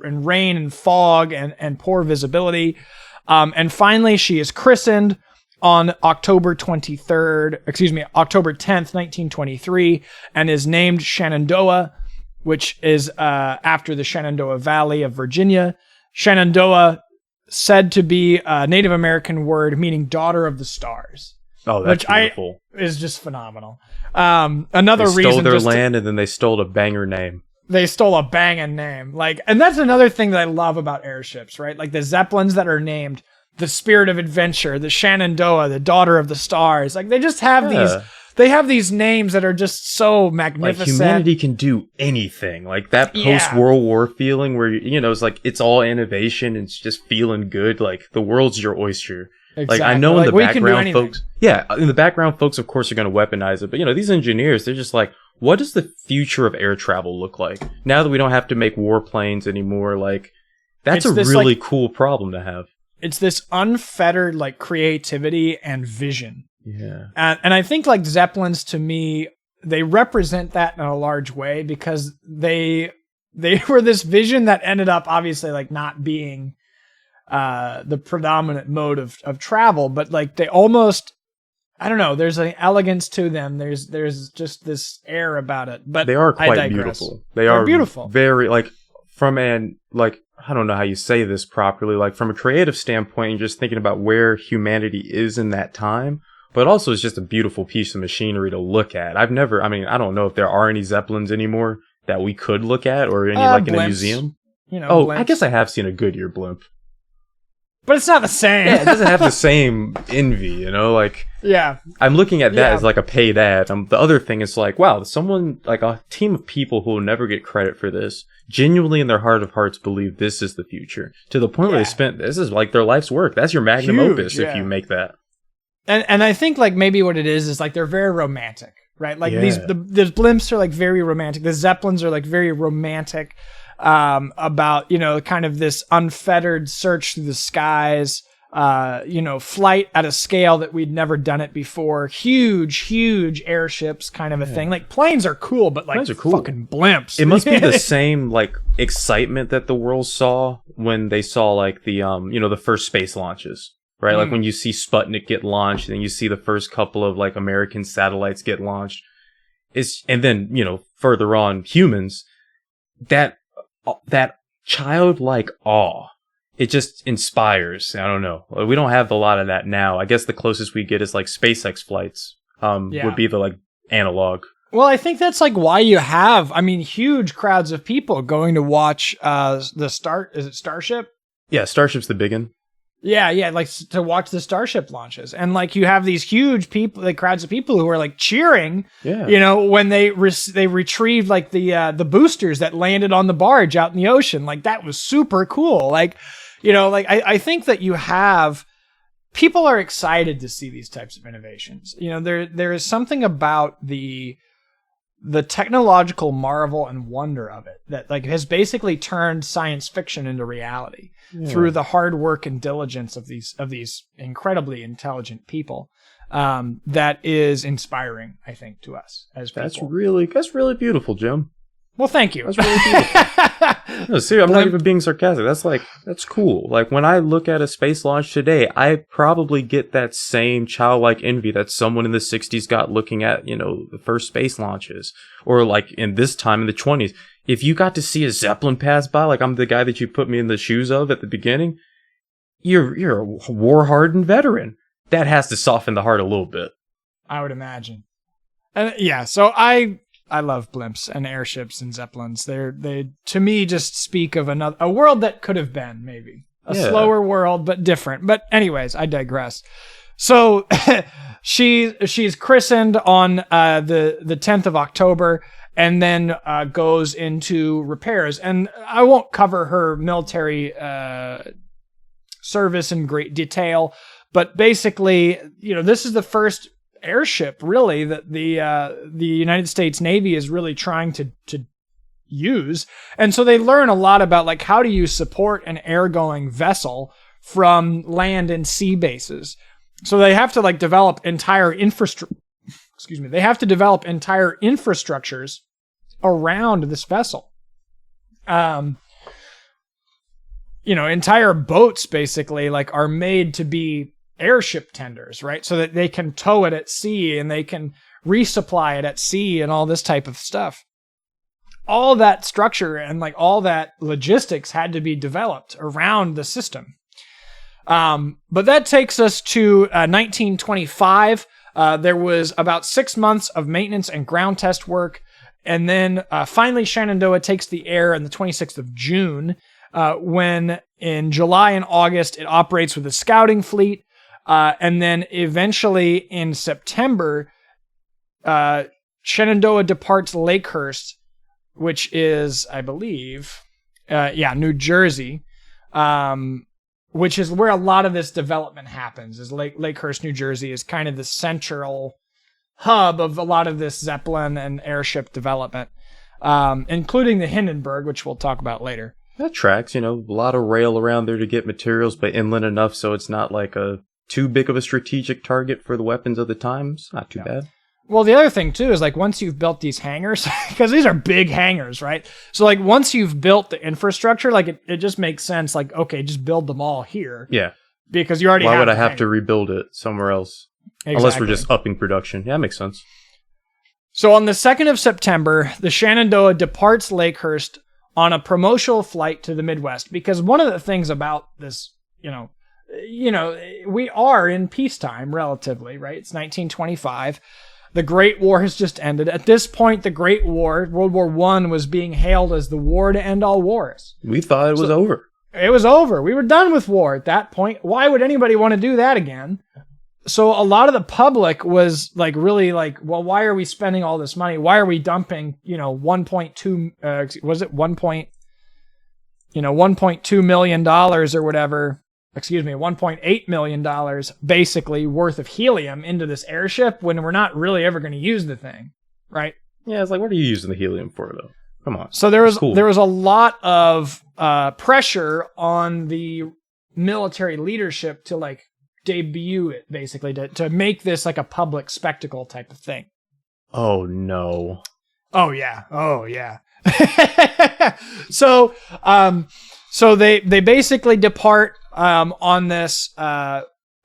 rain and fog and poor visibility. And finally, she is christened on October 10th, 1923, and is named Shenandoah, which is after the Shenandoah Valley of Virginia. Shenandoah, said to be a Native American word meaning daughter of the stars. Oh, that's beautiful. Is just phenomenal. Another reason, they stole their land and then they stole a banger name. They stole a banging name. And that's another thing that I love about airships, right? Like the Zeppelins that are named the Spirit of Adventure, the Shenandoah, the Daughter of the Stars. Like, they just have these names that are just so magnificent. Like, humanity can do anything. Like, that post-World War feeling where, it's like, it's all innovation and it's just feeling good. Like, the world's your oyster. Exactly. Like, I know in the background, folks... Yeah, in the background, folks, of course, are going to weaponize it. But, these engineers, they're just like, what does the future of air travel look like? Now that we don't have to make warplanes anymore, like, that's a really cool problem to have. It's this unfettered, creativity and vision. Yeah. And I think, Zeppelins, to me, they represent that in a large way, because they were this vision that ended up, obviously, not being... the predominant mode of travel, but they almost, I don't know, there's an elegance to them. There's just this air about it, but they are quite beautiful. They're beautiful. Very, from an, I don't know how you say this properly, from a creative standpoint, you're just thinking about where humanity is in that time, but also it's just a beautiful piece of machinery to look at. I don't know if there are any Zeppelins anymore that we could look at, or any, in a museum. Blimps. I guess I have seen a Goodyear blimp. But it's not the same. Yeah, it doesn't have the same envy, you know? Like, yeah. I'm looking at that as like a paid ad. The other thing is like, wow, someone, like a team of people who will never get credit for this, genuinely in their heart of hearts believe this is the future. To the point where they spent, this is like their life's work. That's your magnum opus if you make that. And I think like maybe what it is like they're very romantic, right? Like the blimps are like very romantic. The Zeppelins are like very romantic. About, you know, kind of this unfettered search through the skies, you know, flight at a scale that we'd never done it before. Huge airships kind of a thing. Like planes are cool, but like fucking blimps. It must be the same like excitement that the world saw when they saw like the, you know, the first space launches, right? Like when you see Sputnik get launched and you see the first couple of like American satellites get launched. And then, you know, further on humans, that childlike awe, it just inspires. I don't know. We don't have a lot of that now. I guess the closest we get is like SpaceX flights, would be the like analog. Well, I think that's like why you have, I mean, huge crowds of people going to watch is it Starship? Yeah, Starship's the big one. Yeah, like to watch the Starship launches. And like you have these huge people, like crowds of people who are like cheering, you know, when they retrieved like the boosters that landed on the barge out in the ocean. Like that was super cool. Like, you know, like I think that you have, people are excited to see these types of innovations. You know, there is something about the technological marvel and wonder of it that like has basically turned science fiction into reality through the hard work and diligence of these incredibly intelligent people. That is inspiring, I think, to us as people. That's really beautiful, Jim. Well, thank you. That's really beautiful. No, seriously, I'm not even being sarcastic. That's cool. Like when I look at a space launch today, I probably get that same childlike envy that someone in the 60s got looking at, you know, the first space launches, or like in this time in the 20s. If you got to see a Zeppelin pass by, like I'm the guy that you put me in the shoes of at the beginning, you're a war-hardened veteran. That has to soften the heart a little bit. I would imagine. And yeah, so I love blimps and airships and Zeppelins. They to me just speak of a world that could have been, maybe. A slower world, but different. But anyways, I digress. So she's christened on the 10th of October and then goes into repairs. And I won't cover her military service in great detail, but basically, you know, this is the first airship really that the United States Navy is really trying to use. And so they learn a lot about like how do you support an air-going vessel from land and sea bases. So they have to like develop entire they have to develop entire infrastructures around this vessel. You know, entire boats basically like are made to be airship tenders, right? So that they can tow it at sea and they can resupply it at sea and all this type of stuff. All that structure and like all that logistics had to be developed around the system. But that takes us to 1925. There was about 6 months of maintenance and ground test work. And then finally Shenandoah takes the air on the 26th of June, when in July and August it operates with a scouting fleet. And then eventually in September, Shenandoah departs Lakehurst, which is, I believe, New Jersey, which is where a lot of this development happens. Is Lakehurst, New Jersey, is kind of the central hub of a lot of this Zeppelin and airship development, including the Hindenburg, which we'll talk about later. That tracks, you know, a lot of rail around there to get materials, but inland enough so it's not like too big of a strategic target for the weapons of the time. It's not too bad. Well, the other thing, too, is like once you've built these hangars, because these are big hangars, right? So like once you've built the infrastructure, like it just makes sense. Like, okay, just build them all here. Yeah. Because you already Why have would I have to rebuild it somewhere else? Exactly. Unless we're just upping production. Yeah, that makes sense. So on the 2nd of September, the Shenandoah departs Lakehurst on a promotional flight to the Midwest. Because one of the things about this, you know, we are in peacetime relatively, right? It's 1925. The Great War has just ended. At this point, the Great War, World War I, was being hailed as the war to end all wars. We thought it was over. It was over. We were done with war at that point. Why would anybody want to do that again? So a lot of the public was like really like, well, why are we spending all this money? Why are we dumping, 1.2, was it 1.2 million dollars or whatever, $1.8 million basically worth of helium into this airship when we're not really ever going to use the thing, right? Yeah, it's like, what are you using the helium for, though? Come on. So there was a lot of pressure on the military leadership to like debut it, basically to make this like a public spectacle type of thing. Oh no. Oh yeah. So they basically depart on this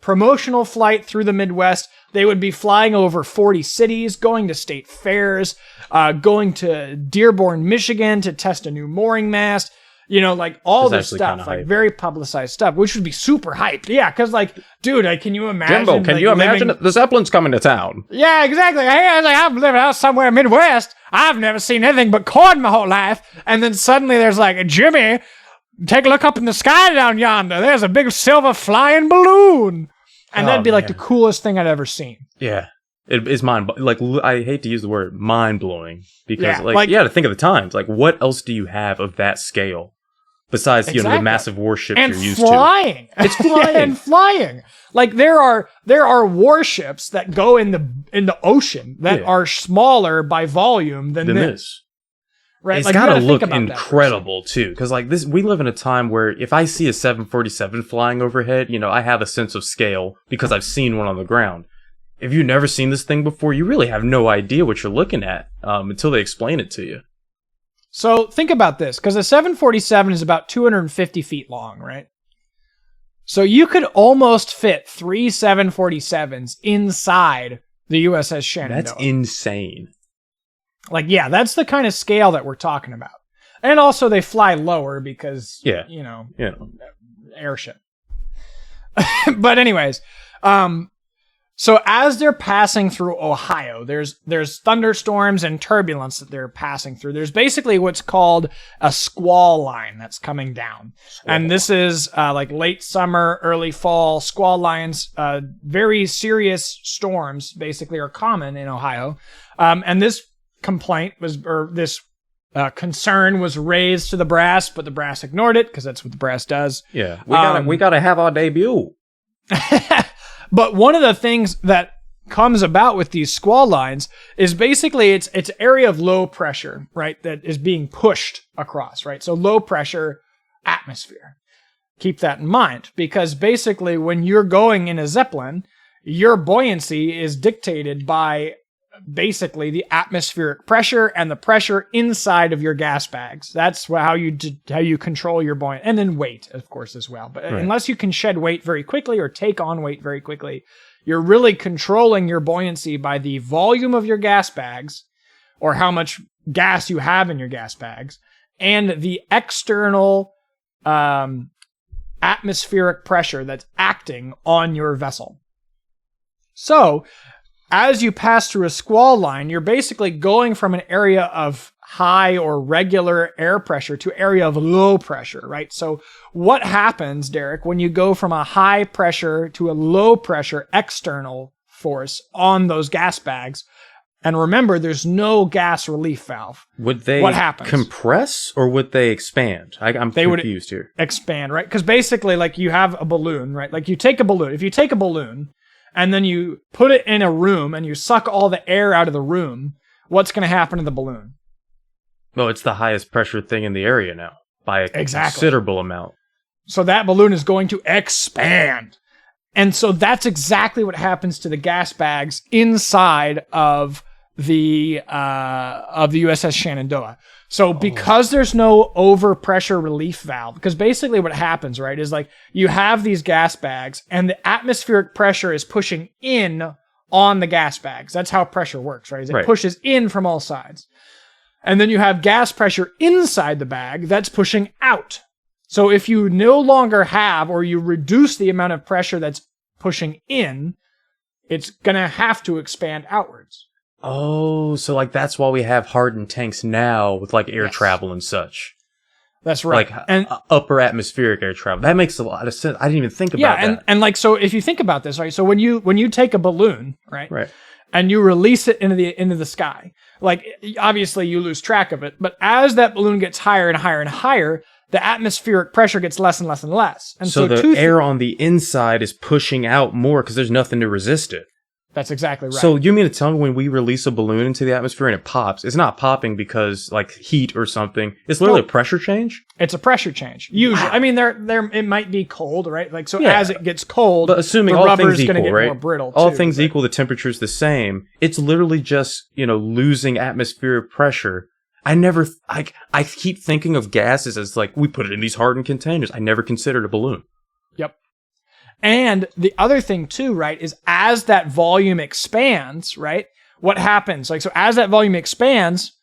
promotional flight through the Midwest. They would be flying over 40 cities, going to state fairs, going to Dearborn, Michigan to test a new mooring mast. Like all this stuff, like very publicized stuff, which would be super hyped. Yeah, because like, dude, can you imagine? Jimbo, can you imagine the Zeppelin's coming to town? Yeah, exactly. Hey, I'm living out somewhere Midwest. I've never seen anything but corn my whole life. And then suddenly there's like, Jimmy, take a look up in the sky down yonder. There's a big silver flying balloon. And that'd be like the coolest thing I'd ever seen. Yeah. It is I hate to use the word mind-blowing because you got to think of the times. Like, what else do you have of that scale besides, the massive warships you're used to? It's flying. And flying. Like there are warships that go in the ocean that are smaller by volume than this. Right? It's gotta look incredible too, because like this, we live in a time where if I see a 747 flying overhead, I have a sense of scale because I've seen one on the ground. If you've never seen this thing before, you really have no idea what you're looking at until they explain it to you. So think about this, because a 747 is about 250 feet long, right? So you could almost fit 3 747s inside the USS Shenandoah. That's insane. Like, yeah, that's the kind of scale that we're talking about. And also they fly lower because, airship. But anyways, so as they're passing through Ohio, there's thunderstorms and turbulence that they're passing through. There's basically what's called a squall line that's coming down. And this is like late summer, early fall. Squall lines, very serious storms basically are common in Ohio. And this concern was raised to the brass, but the brass ignored it because that's what the brass does. Yeah, we gotta have our debut. But one of the things that comes about with these squall lines is basically it's area of low pressure, right, that is being pushed across, right? So low pressure atmosphere. Keep that in mind, because basically when you're going in a Zeppelin, your buoyancy is dictated by basically the atmospheric pressure and the pressure inside of your gas bags. That's how you control your buoyancy, and then weight, of course, as well. But unless you can shed weight very quickly or take on weight very quickly, you're really controlling your buoyancy by the volume of your gas bags, or how much gas you have in your gas bags, and the external atmospheric pressure that's acting on your vessel. So as you pass through a squall line, you're basically going from an area of high or regular air pressure to area of low pressure, right? So what happens, Derek, when you go from a high pressure to a low pressure external force on those gas bags? And remember, there's no gas relief valve. Would they compress or would they expand? I'm confused here. Expand, right? Because basically, like you have a balloon, right? Like you take a balloon. If you take a balloon and then you put it in a room and you suck all the air out of the room, what's going to happen to the balloon? Well, it's the highest pressure thing in the area now by a considerable amount. So that balloon is going to expand. And so that's exactly what happens to the gas bags inside of the USS Shenandoah. So because there's no overpressure relief valve, because basically what happens, right, is like you have these gas bags and the atmospheric pressure is pushing in on the gas bags. That's how pressure works, right? It pushes in from all sides. And then you have gas pressure inside the bag that's pushing out. So if you no longer have, or you reduce the amount of pressure that's pushing in, it's going to have to expand outwards. Oh, so like that's why we have hardened tanks now with like air travel and such. That's right. Like And upper atmospheric air travel. That makes a lot of sense. I didn't even think about that. and like, so if you think about this, right? So when you take a balloon, right? Right. And you release it into the sky, like obviously you lose track of it, but as that balloon gets higher and higher and higher, the atmospheric pressure gets less and less and less. And so the air on the inside is pushing out more because there's nothing to resist it. That's exactly right. So you mean to tell me when we release a balloon into the atmosphere and it pops, it's not popping because like heat or something. It's literally a pressure change? It's a pressure change. Usually. Wow. I mean, there it might be cold, right? Like, so as it gets cold, but assuming the all rubber's things going to equal, get right? more brittle All too, things equal, the temperature's the same. It's literally just, losing atmospheric pressure. I keep thinking of gases as like, we put it in these hardened containers. I never considered a balloon. Yep. And the other thing too, right, is as that volume expands, right, what happens? Like, so as that volume expands,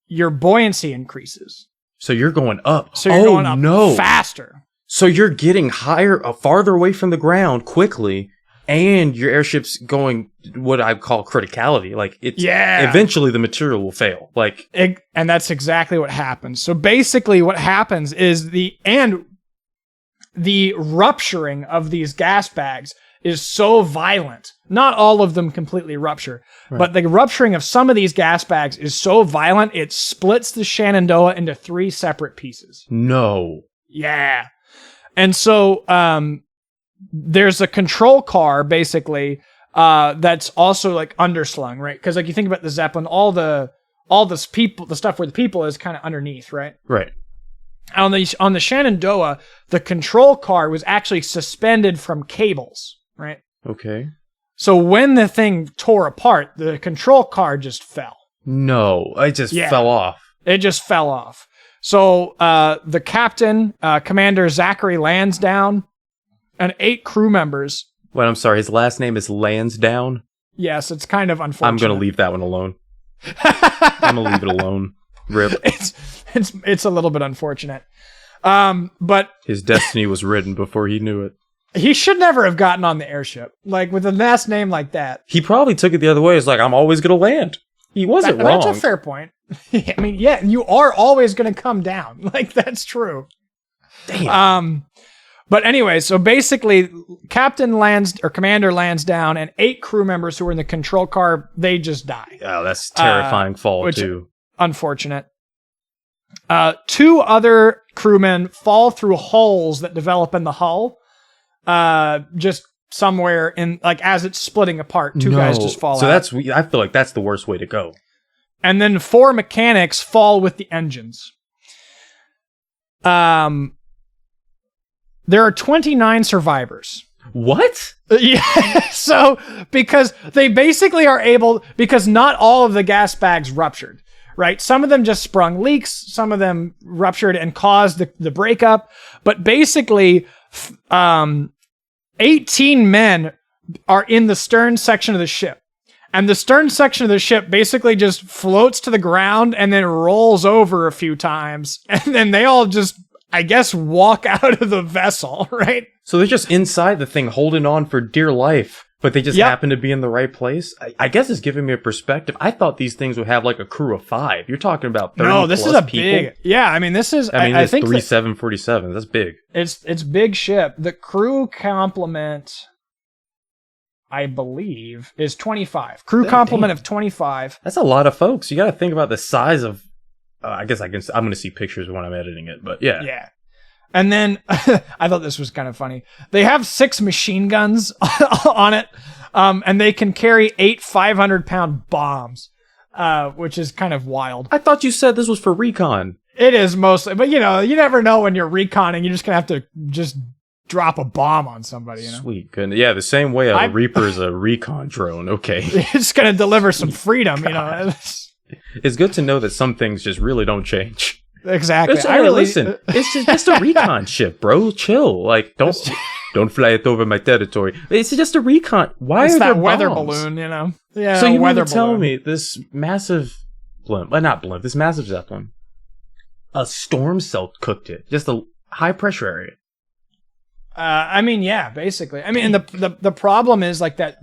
your buoyancy increases. So you're going up. So you're going up faster. So you're getting higher, farther away from the ground quickly, and your airship's going what I call criticality. Like, eventually the material will fail. Like, and that's exactly what happens. So basically what happens is the rupturing of these gas bags is so violent. Not all of them completely rupture, but the rupturing of some of these gas bags is so violent, it splits the Shenandoah into 3 separate pieces. No. Yeah. And so there's a control car, basically, that's also like underslung, right? Because like you think about the Zeppelin, all the stuff where the people is kind of underneath, right? Right. On the Shenandoah, the control car was actually suspended from cables, right? Okay. So when the thing tore apart, the control car just fell. No, it just fell off. It just fell off. So the captain, Commander Zachary Lansdowne, and 8 crew members. Wait, I'm sorry. His last name is Lansdowne? Yes, it's kind of unfortunate. I'm going to leave that one alone. I'm going to leave it alone. Rip. It's a little bit unfortunate. But his destiny was written before he knew it. He should never have gotten on the airship. Like, with a last name like that. He probably took it the other way. It's like, I'm always going to land. He wasn't wrong. That's a fair point. I mean, yeah, you are always going to come down. Like, that's true. Damn. But anyway, so basically, Commander Lansdowne and 8 crew members who were in the control car, they just die. Oh, that's terrifying fall, too. Unfortunate. 2 other crewmen fall through holes that develop in the hull. Just somewhere in, like, as it's splitting apart, 2 guys just fall out. So I feel like that's the worst way to go. And then 4 mechanics fall with the engines. There are 29 survivors. What? Yeah, so because they basically are able, because not all of the gas bags ruptured, right? Some of them just sprung leaks, some of them ruptured and caused the breakup, but basically 18 men are in the stern section of the ship. And the stern section of the ship basically just floats to the ground and then rolls over a few times. And then they all just, I guess, walk out of the vessel, right? So they're just inside the thing holding on for dear life, but they just happen to be in the right place? I guess it's giving me a perspective. I thought these things would have like a crew of 5. You're talking about 30 No, this plus is a people? big... Yeah, I mean, this is... I think 3 747s. That's big. It's big ship. The crew complement, I believe, is 25. Crew complement of 25. That's a lot of folks. You got to think about the size of... I guess I'm going to see pictures when I'm editing it, but yeah. Yeah. And then, I thought this was kind of funny. They have 6 machine guns on it, and they can carry 8 500-pound bombs, which is kind of wild. I thought you said this was for recon. It is mostly, but you never know when you're reconning. You're just going to have to just drop a bomb on somebody, Sweet goodness. Yeah, the same way a Reaper is a recon drone. Okay. It's going to deliver some freedom, It's good to know that some things just really don't change. Exactly. Listen, it's just a recon ship, bro. Chill. Like, don't fly it over my territory. It's just a recon. Why are there that weather bombs? balloon, Yeah. So you weather mean to tell me this massive this massive Zeppelin, a storm cell cooked it, just a high pressure area. I mean, yeah, basically. I mean, and the problem is like that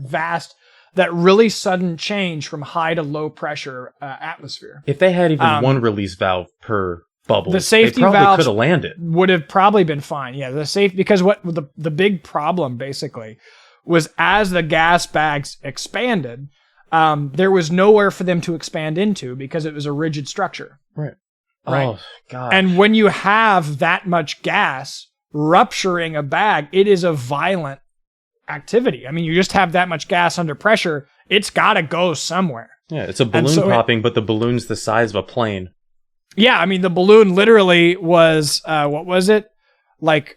really sudden change from high to low pressure atmosphere. If they had even one release valve per bubbles. The safety they probably valves could have landed. would have probably been fine. Yeah, because what the big problem basically was as the gas bags expanded, there was nowhere for them to expand into because it was a rigid structure. Right. Right. Oh God. And when you have that much gas rupturing a bag, it is a violent activity. I mean, you just have that much gas under pressure. It's got to go somewhere. Yeah, it's a balloon popping, but the balloon's the size of a plane. Yeah, I mean, the balloon literally was, what was it? Like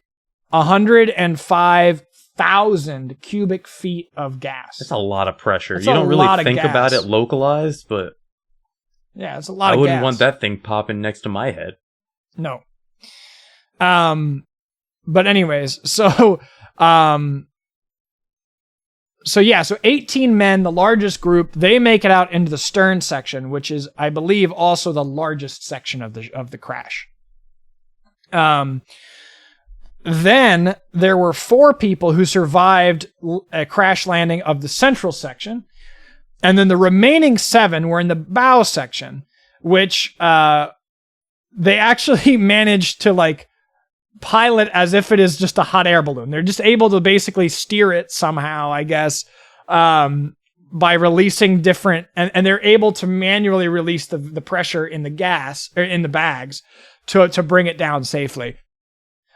105,000 cubic feet of gas. That's a lot of pressure. That's you don't really think gas. about it localized, but yeah, it's a lot of gas. I wouldn't want that thing popping next to my head. No. But anyways, so 18 men, the largest group, they make it out into the stern section, which is, I believe, also the largest section of the crash. Then there were 4 people who survived a crash landing of the central section, and then the remaining 7 were in the bow section, which they actually managed to like pilot as if it is just a hot air balloon. They're just able to basically steer it somehow, I guess, by releasing different, and they're able to manually release the pressure in the gas or in the bags to bring it down safely.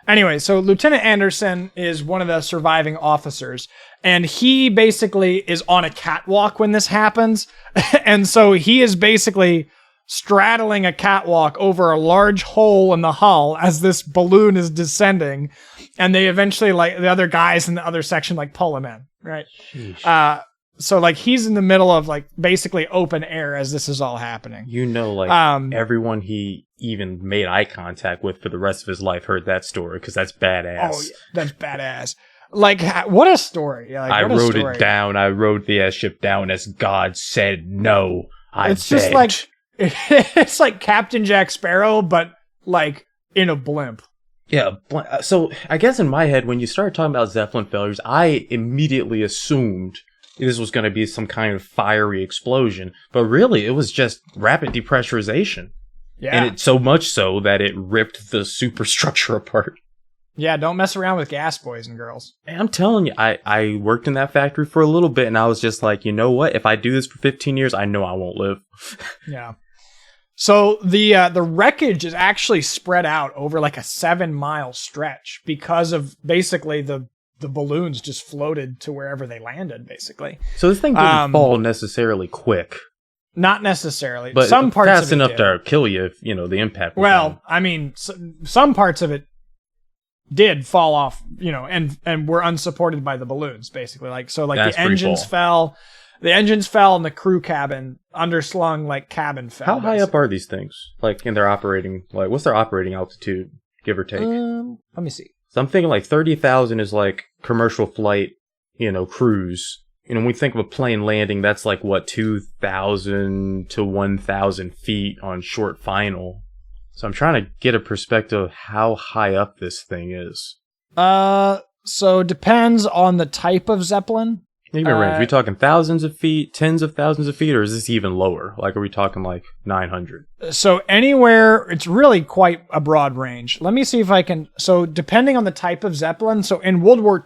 Anyway, so Lieutenant Anderson is one of the surviving officers, and he basically is on a catwalk when this happens. And so he is basically straddling a catwalk over a large hole in the hull as this balloon is descending. And they eventually, like, the other guys in the other section, like, pull him in, right? So, like, he's in the middle of, like, basically open air as this is all happening. You know, like, everyone he even made eye contact with for the rest of his life heard that story, because that's badass. Oh, yeah, that's badass. Like, what a story. Like, I wrote it down. I wrote the airship down as God said no. It's begged. Just like, it's like Captain Jack Sparrow, but, like, in a blimp. Yeah, so I guess in my head, when you started talking about Zeppelin failures, I immediately assumed this was going to be some kind of fiery explosion, but really it was just rapid depressurization. Yeah. And it's so much so that it ripped the superstructure apart. Yeah, don't mess around with gas, boys and girls. I'm telling you, I worked in that factory for a little bit, and I was just like, you know what? If I do this for 15 years, I know I won't live. Yeah. So the wreckage is actually spread out over like a 7-mile stretch because of basically the balloons just floated to wherever they landed, basically. So this thing didn't fall necessarily quick. Not necessarally. But some parts fast of it enough did. to kill you if, the impact was Well, on. I mean, some parts of it did fall off, and were unsupported by the balloons, basically. That's the engines fell. The engines fell and the crew cabin, underslung, cabin fell. How high up are these things? In their operating, what's their operating altitude, give or take? Let me see. So I'm thinking 30,000 is commercial flight, cruise. When we think of a plane landing, that's 2,000 to 1,000 feet on short final. So I'm trying to get a perspective of how high up this thing is. So it depends on the type of Zeppelin. Even range. Are we talking thousands of feet, tens of thousands of feet, or is this even lower? Are we talking 900? So anywhere, it's really quite a broad range. Let me see if I can. So depending on the type of Zeppelin, so in World War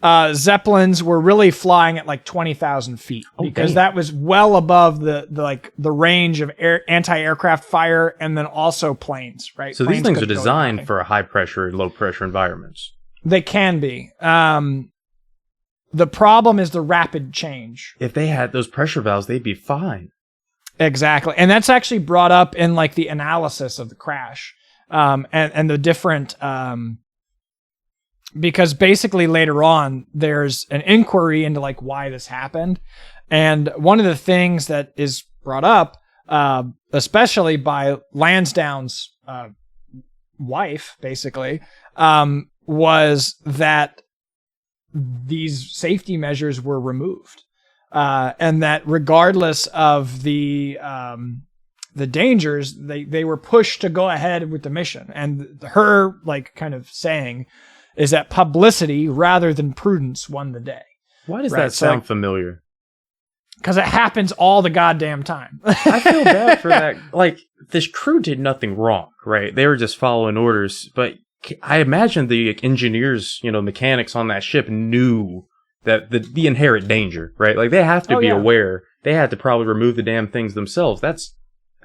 I, Zeppelins were really flying at 20,000 feet because that was well above the range of anti-aircraft fire and then also planes, right? So planes these things are designed for high pressure and low pressure environments. They can be. The problem is the rapid change. If they had those pressure valves, they'd be fine. Exactly. And that's actually brought up in the analysis of the crash. And the different, because basically later on there's an inquiry into why this happened. And one of the things that is brought up, especially by Lansdowne's, wife, basically, was that these safety measures were removed, and that regardless of the dangers, they were pushed to go ahead with the mission. And her kind of saying is that publicity rather than prudence won the day. Why does that sound familiar? because it happens all the goddamn time. I feel bad for that. Like, this crew did nothing wrong, right? They were just following orders. But I imagine the engineers, mechanics on that ship knew that the inherent danger, right? Like, they have to be aware. They had to probably remove the damn things themselves. That's...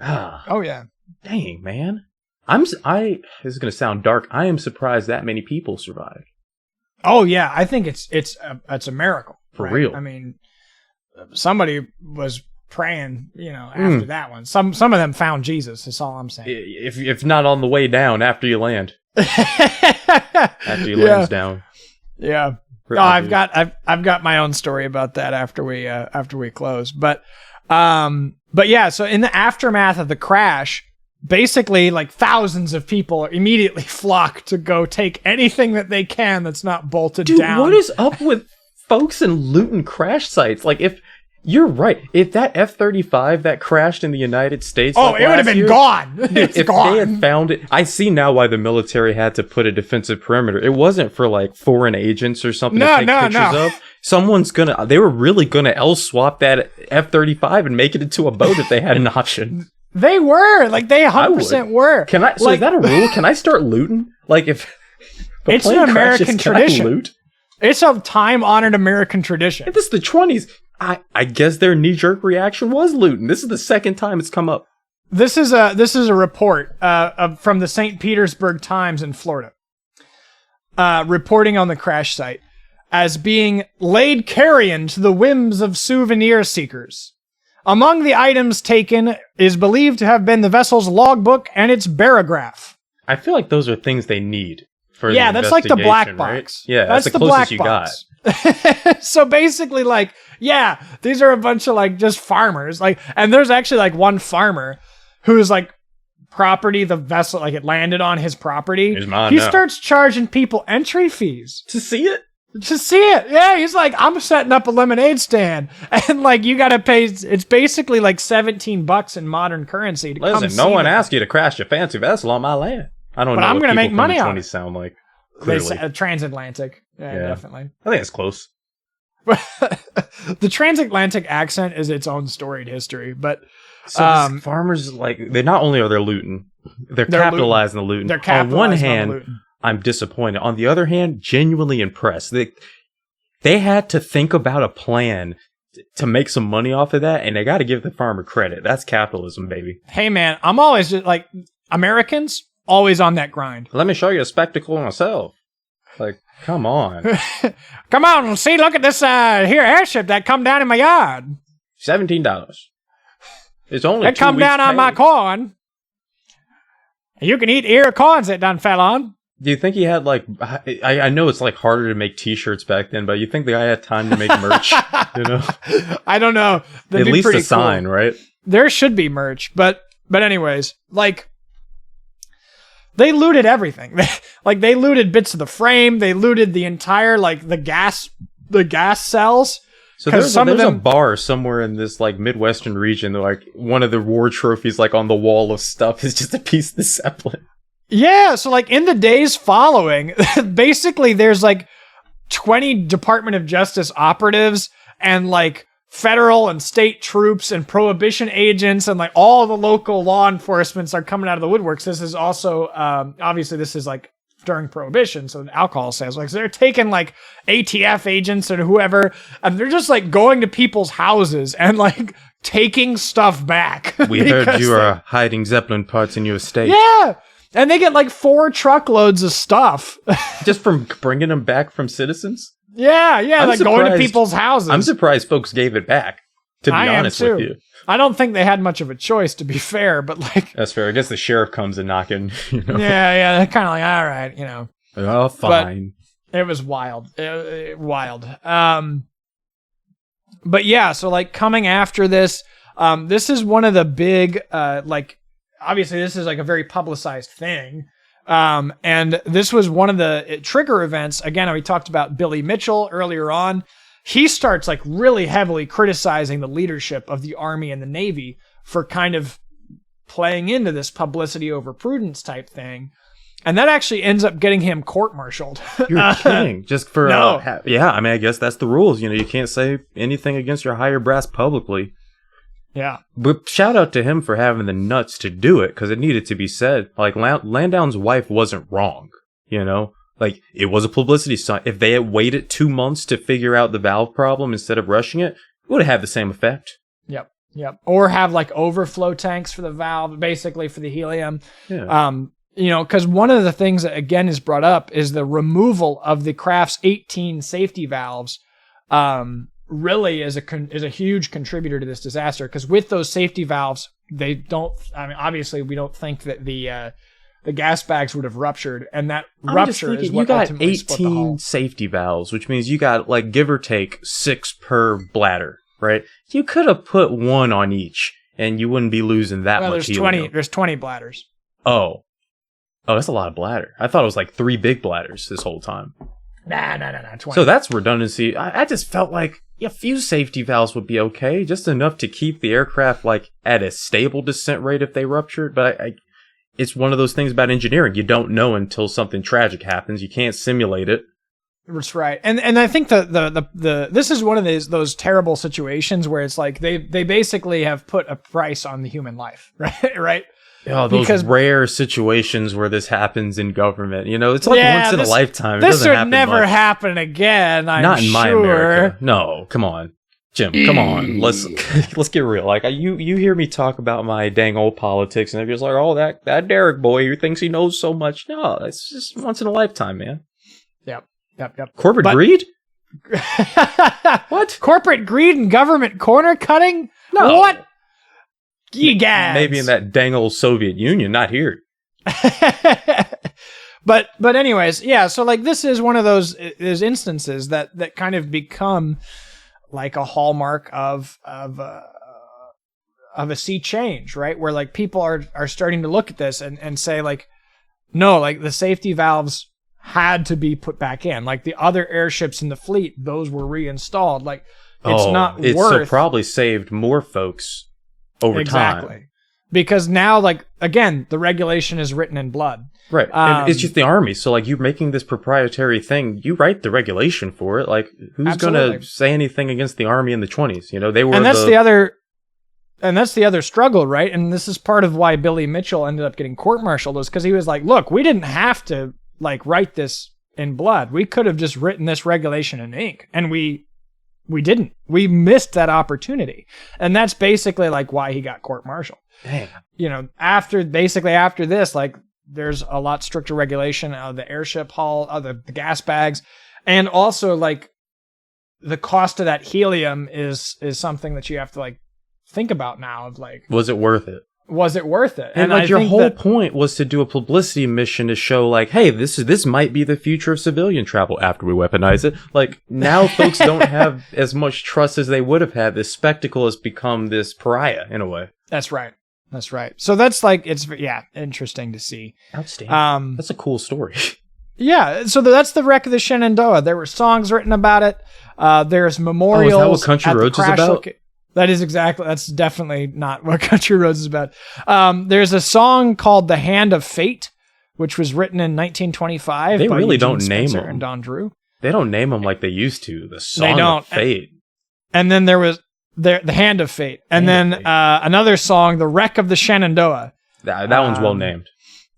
oh, yeah. Dang, man. This is going to sound dark. I am surprised that many people survived. Oh, yeah. I think it's a miracle. For real. I mean, somebody was praying, after that one. Some of them found Jesus, is all I'm saying. If not on the way down, after you land. After you lands down. Yeah. No, I've got my own story about that after we close. But yeah, so in the aftermath of the crash, basically like thousands of people immediately flock to go take anything that they can that's not bolted down. Dude, what is up with folks in looting crash sites? Like, if you're right, if that F-35 that crashed in the United States, it would have been gone. Dude, if gone. They had found it, I see now why the military had to put a defensive perimeter. It wasn't for like foreign agents or something to take pictures of. They were really gonna swap that F-35 and make it into a boat if they had an option. They were they 100% were. Can I? So is that a rule? Can I start looting? Like, if it's an American tradition. Can I loot? It's a time-honored American tradition. If this is the 20s. I guess their knee-jerk reaction was looting. This is the second time it's come up. This is a report from the St. Petersburg Times in Florida, reporting on the crash site as being laid carrion to the whims of souvenir seekers. Among the items taken is believed to have been the vessel's logbook and its barograph. I feel like those are things they need for the that's like the black box. Right? Yeah, that's the closest you got. So basically, these are a bunch of just farmers. And there's actually one farmer who's property, the vessel, it landed on his property. He starts charging people entry fees to see it. Yeah, he's like, I'm setting up a lemonade stand, and you gotta pay. It's basically $17 in modern currency to come see. No one asked you to crash your fancy vessel on my land. I don't know. But I'm gonna make money on it. Sound like transatlantic. Yeah, definitely. I think it's close. The transatlantic accent is its own storied history, but farmers they not only are they looting, they're capitalizing the looting. They're capitalizing on one hand. I'm disappointed. On the other hand, genuinely impressed. They had to think about a plan to make some money off of that, and they got to give the farmer credit. That's capitalism, baby. Hey, man, I'm always just Americans, always on that grind. Let me show you a spectacle myself. Come on. Come on, see, look at this airship that come down in my yard. $17. It's only it come down on my corn. You can eat ear of corns that done fell on. Do you think he had I know it's harder to make t-shirts back then, but you think the guy had time to make merch? I don't know. That'd at least a sign, cool. Right? There should be merch, but anyways, they looted everything. They looted bits of the frame. They looted the entire the gas cells. So there's a bar somewhere in this Midwestern region. One of the war trophies on the wall of stuff is just a piece of the Zeppelin. Yeah, so in the days following, basically there's 20 Department of Justice operatives and federal and state troops and prohibition agents and all the local law enforcements are coming out of the woodworks. This is also obviously this is during prohibition, so alcohol sales. So they're taking ATF agents and whoever, and they're just going to people's houses and taking stuff back. We heard you are hiding Zeppelin parts in your estate. Yeah. And they get 4 truckloads of stuff. Just from bringing them back from citizens? Yeah, going to people's houses. I'm surprised folks gave it back, to be honest with you. I don't think they had much of a choice, to be fair, but That's fair. I guess the sheriff comes and knocking, Yeah, they're kind of all right, Oh, fine. But it was wild. Wild. But yeah, so coming after this, this is one of the big, obviously this is a very publicized thing. And this was one of the trigger events. Again, we talked about Billy Mitchell earlier on. He starts really heavily criticizing the leadership of the Army and the Navy for kind of playing into this publicity over prudence type thing. And that actually ends up getting him court-martialed. You're kidding. Just for, No. yeah, I mean, I guess that's the rules. You can't say anything against your higher brass publicly. Yeah. But shout out to him for having the nuts to do it, because it needed to be said. Like, Landau's wife wasn't wrong, Like, it was a publicity stunt. If they had waited 2 months to figure out the valve problem instead of rushing it, it would have had the same effect. Yep. Or have, like, overflow tanks for the valve, basically for the helium. Yeah. Because one of the things that, again, is brought up is the removal of the craft's 18 safety valves really is a huge contributor to this disaster. Because with those safety valves, obviously we don't think that the gas bags would have ruptured, and that rupture is what ultimately split the hull. You got 18 safety valves, which means you got, like, give or take 6 per bladder, right? You could have put 1 on each, and you wouldn't be losing that much helium. There's 20 bladders. Oh, that's a lot of bladder. I thought it was like 3 big bladders this whole time. Nah, 20. So that's redundancy. I just felt like a few safety valves would be okay, just enough to keep the aircraft, like, at a stable descent rate if they ruptured. But it's one of those things about engineering. You don't know until something tragic happens. You can't simulate it. That's right. And I think the this is one of those terrible situations where it's like they basically have put a price on the human life, right? Oh, those rare situations where this happens in government. It's like once in a lifetime. This would never happen again, Not in my America. No, come on. Jim, come on. Let's get real. Like, you hear me talk about my dang old politics, and they're just like, oh, that Derek boy who thinks he knows so much. No, it's just once in a lifetime, man. Yep. Corporate greed? What? Corporate greed and government corner cutting? No. What? Gigas. Maybe in that dang old Soviet Union, not here. But anyways, yeah. So, like, this is one of those instances that kind of become like a hallmark of a sea change, right? Where, like, people are starting to look at this and say, like, no, like, the safety valves had to be put back in. Like, the other airships in the fleet, those were reinstalled. Like, it's probably saved more folks over time. Exactly. Because now, like, again, the regulation is written in blood. Right. And it's just the Army. So, like, you're making this proprietary thing. You write the regulation for it. Like, who's going to say anything against the Army in the 20s? They were. And that's the other struggle, right? And this is part of why Billy Mitchell ended up getting court-martialed, was because he was like, look, we didn't have to, like, write this in blood. We could have just written this regulation in ink, and we didn't. We missed that opportunity. And that's basically, like, why he got court-martialed. Dang. After this, like, there's a lot stricter regulation of the airship hull, of the gas bags, and also, like, the cost of that helium is something that you have to, like, think about now. Of, like, was it worth it? And like, your whole point was to do a publicity mission to show, like, hey, this might be the future of civilian travel after we weaponize it. Like, now folks don't have as much trust as they would have had. This spectacle has become this pariah in a way. That's right. So that's, like, it's interesting to see. Outstanding. That's a cool story. Yeah. So that's the wreck of the Shenandoah. There were songs written about it. There's memorials. Is that what Country Roads is about? That's definitely not what Country Roads is about. There's a song called The Hand of Fate, which was written in 1925. They by really Eugene don't Spencer name them. And Don Drew. They don't name them like they used to. The Song of Fate. And then there was The Hand of Fate. And then another song, The Wreck of the Shenandoah. That one's well named.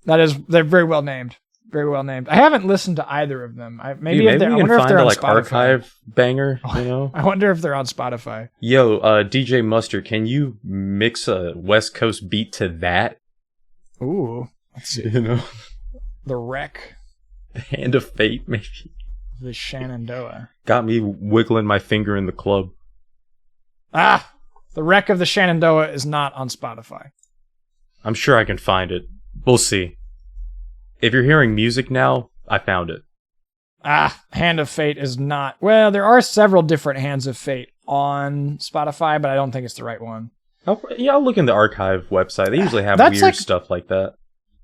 They're very well named. Very well named. I haven't listened to either of them. Maybe we can find a, like, archive banger, I wonder if they're on Spotify. Yo, DJ Mustard, can you mix a West Coast beat to that? Ooh. Let's see. The Wreck. The Hand of Fate, maybe. The Shenandoah. Got me wiggling my finger in the club. The Wreck of the Shenandoah is not on Spotify. I'm sure I can find it. We'll see. If you're hearing music now, I found it. Hand of Fate is not. Well, there are several different Hands of Fate on Spotify, but I don't think it's the right one. I'll look in the archive website. They usually have weird stuff like that.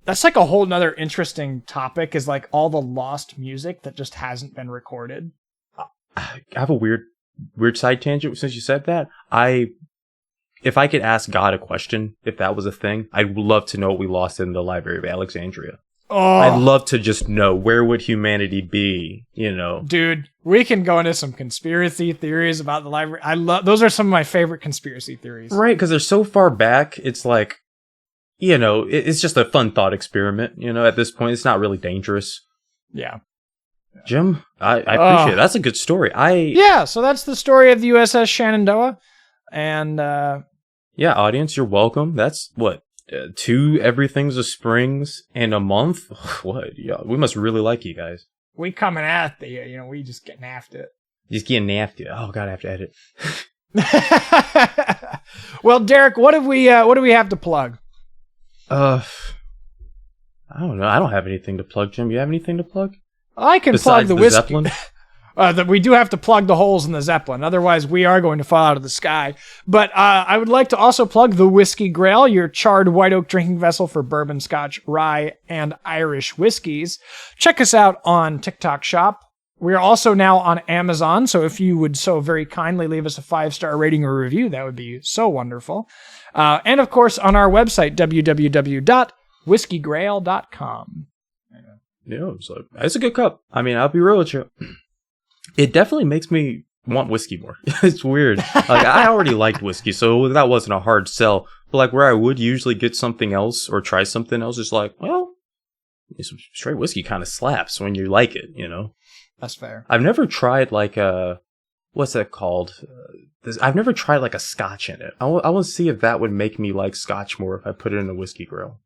That's like a whole nother interesting topic, is, like, all the lost music that just hasn't been recorded. I have a weird side tangent since you said that. If I could ask God a question, if that was a thing, I'd love to know what we lost in the Library of Alexandria. Oh, I'd love to just know, where would humanity be, you know? dude, we can go into some conspiracy theories about the library. Those are some of my favorite conspiracy theories. Right, because they're so far back, it's like, you know, it's just a fun thought experiment, you know, at this point. It's not really dangerous. Yeah. Jim, I appreciate it. That's a good story. Yeah, so that's the story of the USS Shenandoah. And, yeah, audience, you're welcome. That's, what, 2 Everything's a Springs and a month? What? Yeah, we must really like you guys. we coming at the, we just getting after it. Just getting after. Oh, God, I have to edit. Well, Derek, what do we have to plug? I don't know. I don't have anything to plug, Jim. You have anything to plug? I can Besides plug the the whiskey. Zeppelin? That we do have to plug the holes in the Zeppelin. Otherwise, we are going to fall out of the sky. But I would like to also plug the Whiskey Grail, your charred white oak drinking vessel for bourbon, Scotch, rye, and Irish whiskeys. Check us out on TikTok Shop. We are also now on Amazon, so if you would so very kindly leave us a 5-star rating or review, that would be so wonderful. And of course, on our website, www.whiskeygrail.com. Yeah, it's a good cup. I mean, I'll be real with you. It definitely makes me want whiskey more. It's weird. Like, I already liked whiskey, so that wasn't a hard sell. But like, where I would usually get something else or try something else, it's like, well, some straight whiskey kind of slaps when you like it, you know? That's fair. I've never tried like what's that called? I've never tried like a Scotch in it. I want to see if that would make me like Scotch more if I put it in a whiskey grill.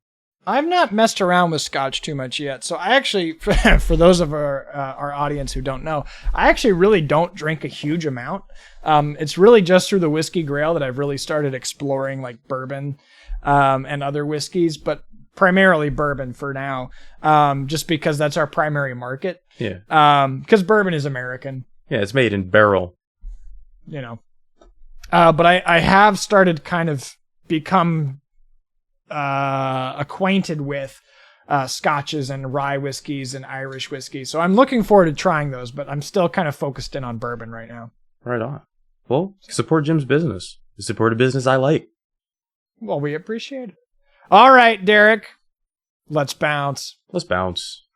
I've not messed around with Scotch too much yet, so I actually, for those of our audience who don't know, I actually really don't drink a huge amount. It's really just through the Whiskey Grail that I've really started exploring like bourbon and other whiskeys, but primarily bourbon for now, just because that's our primary market. Yeah. Because bourbon is American. Yeah, it's made in barrel. You know. But I have started kind of become acquainted with Scotches and rye whiskeys and Irish whiskeys. So I'm looking forward to trying those, but I'm still kind of focused in on bourbon right now. Right on. Well, support Jim's business. Support a business I like. Well, we appreciate it. All right, Derek. Let's bounce. Let's bounce.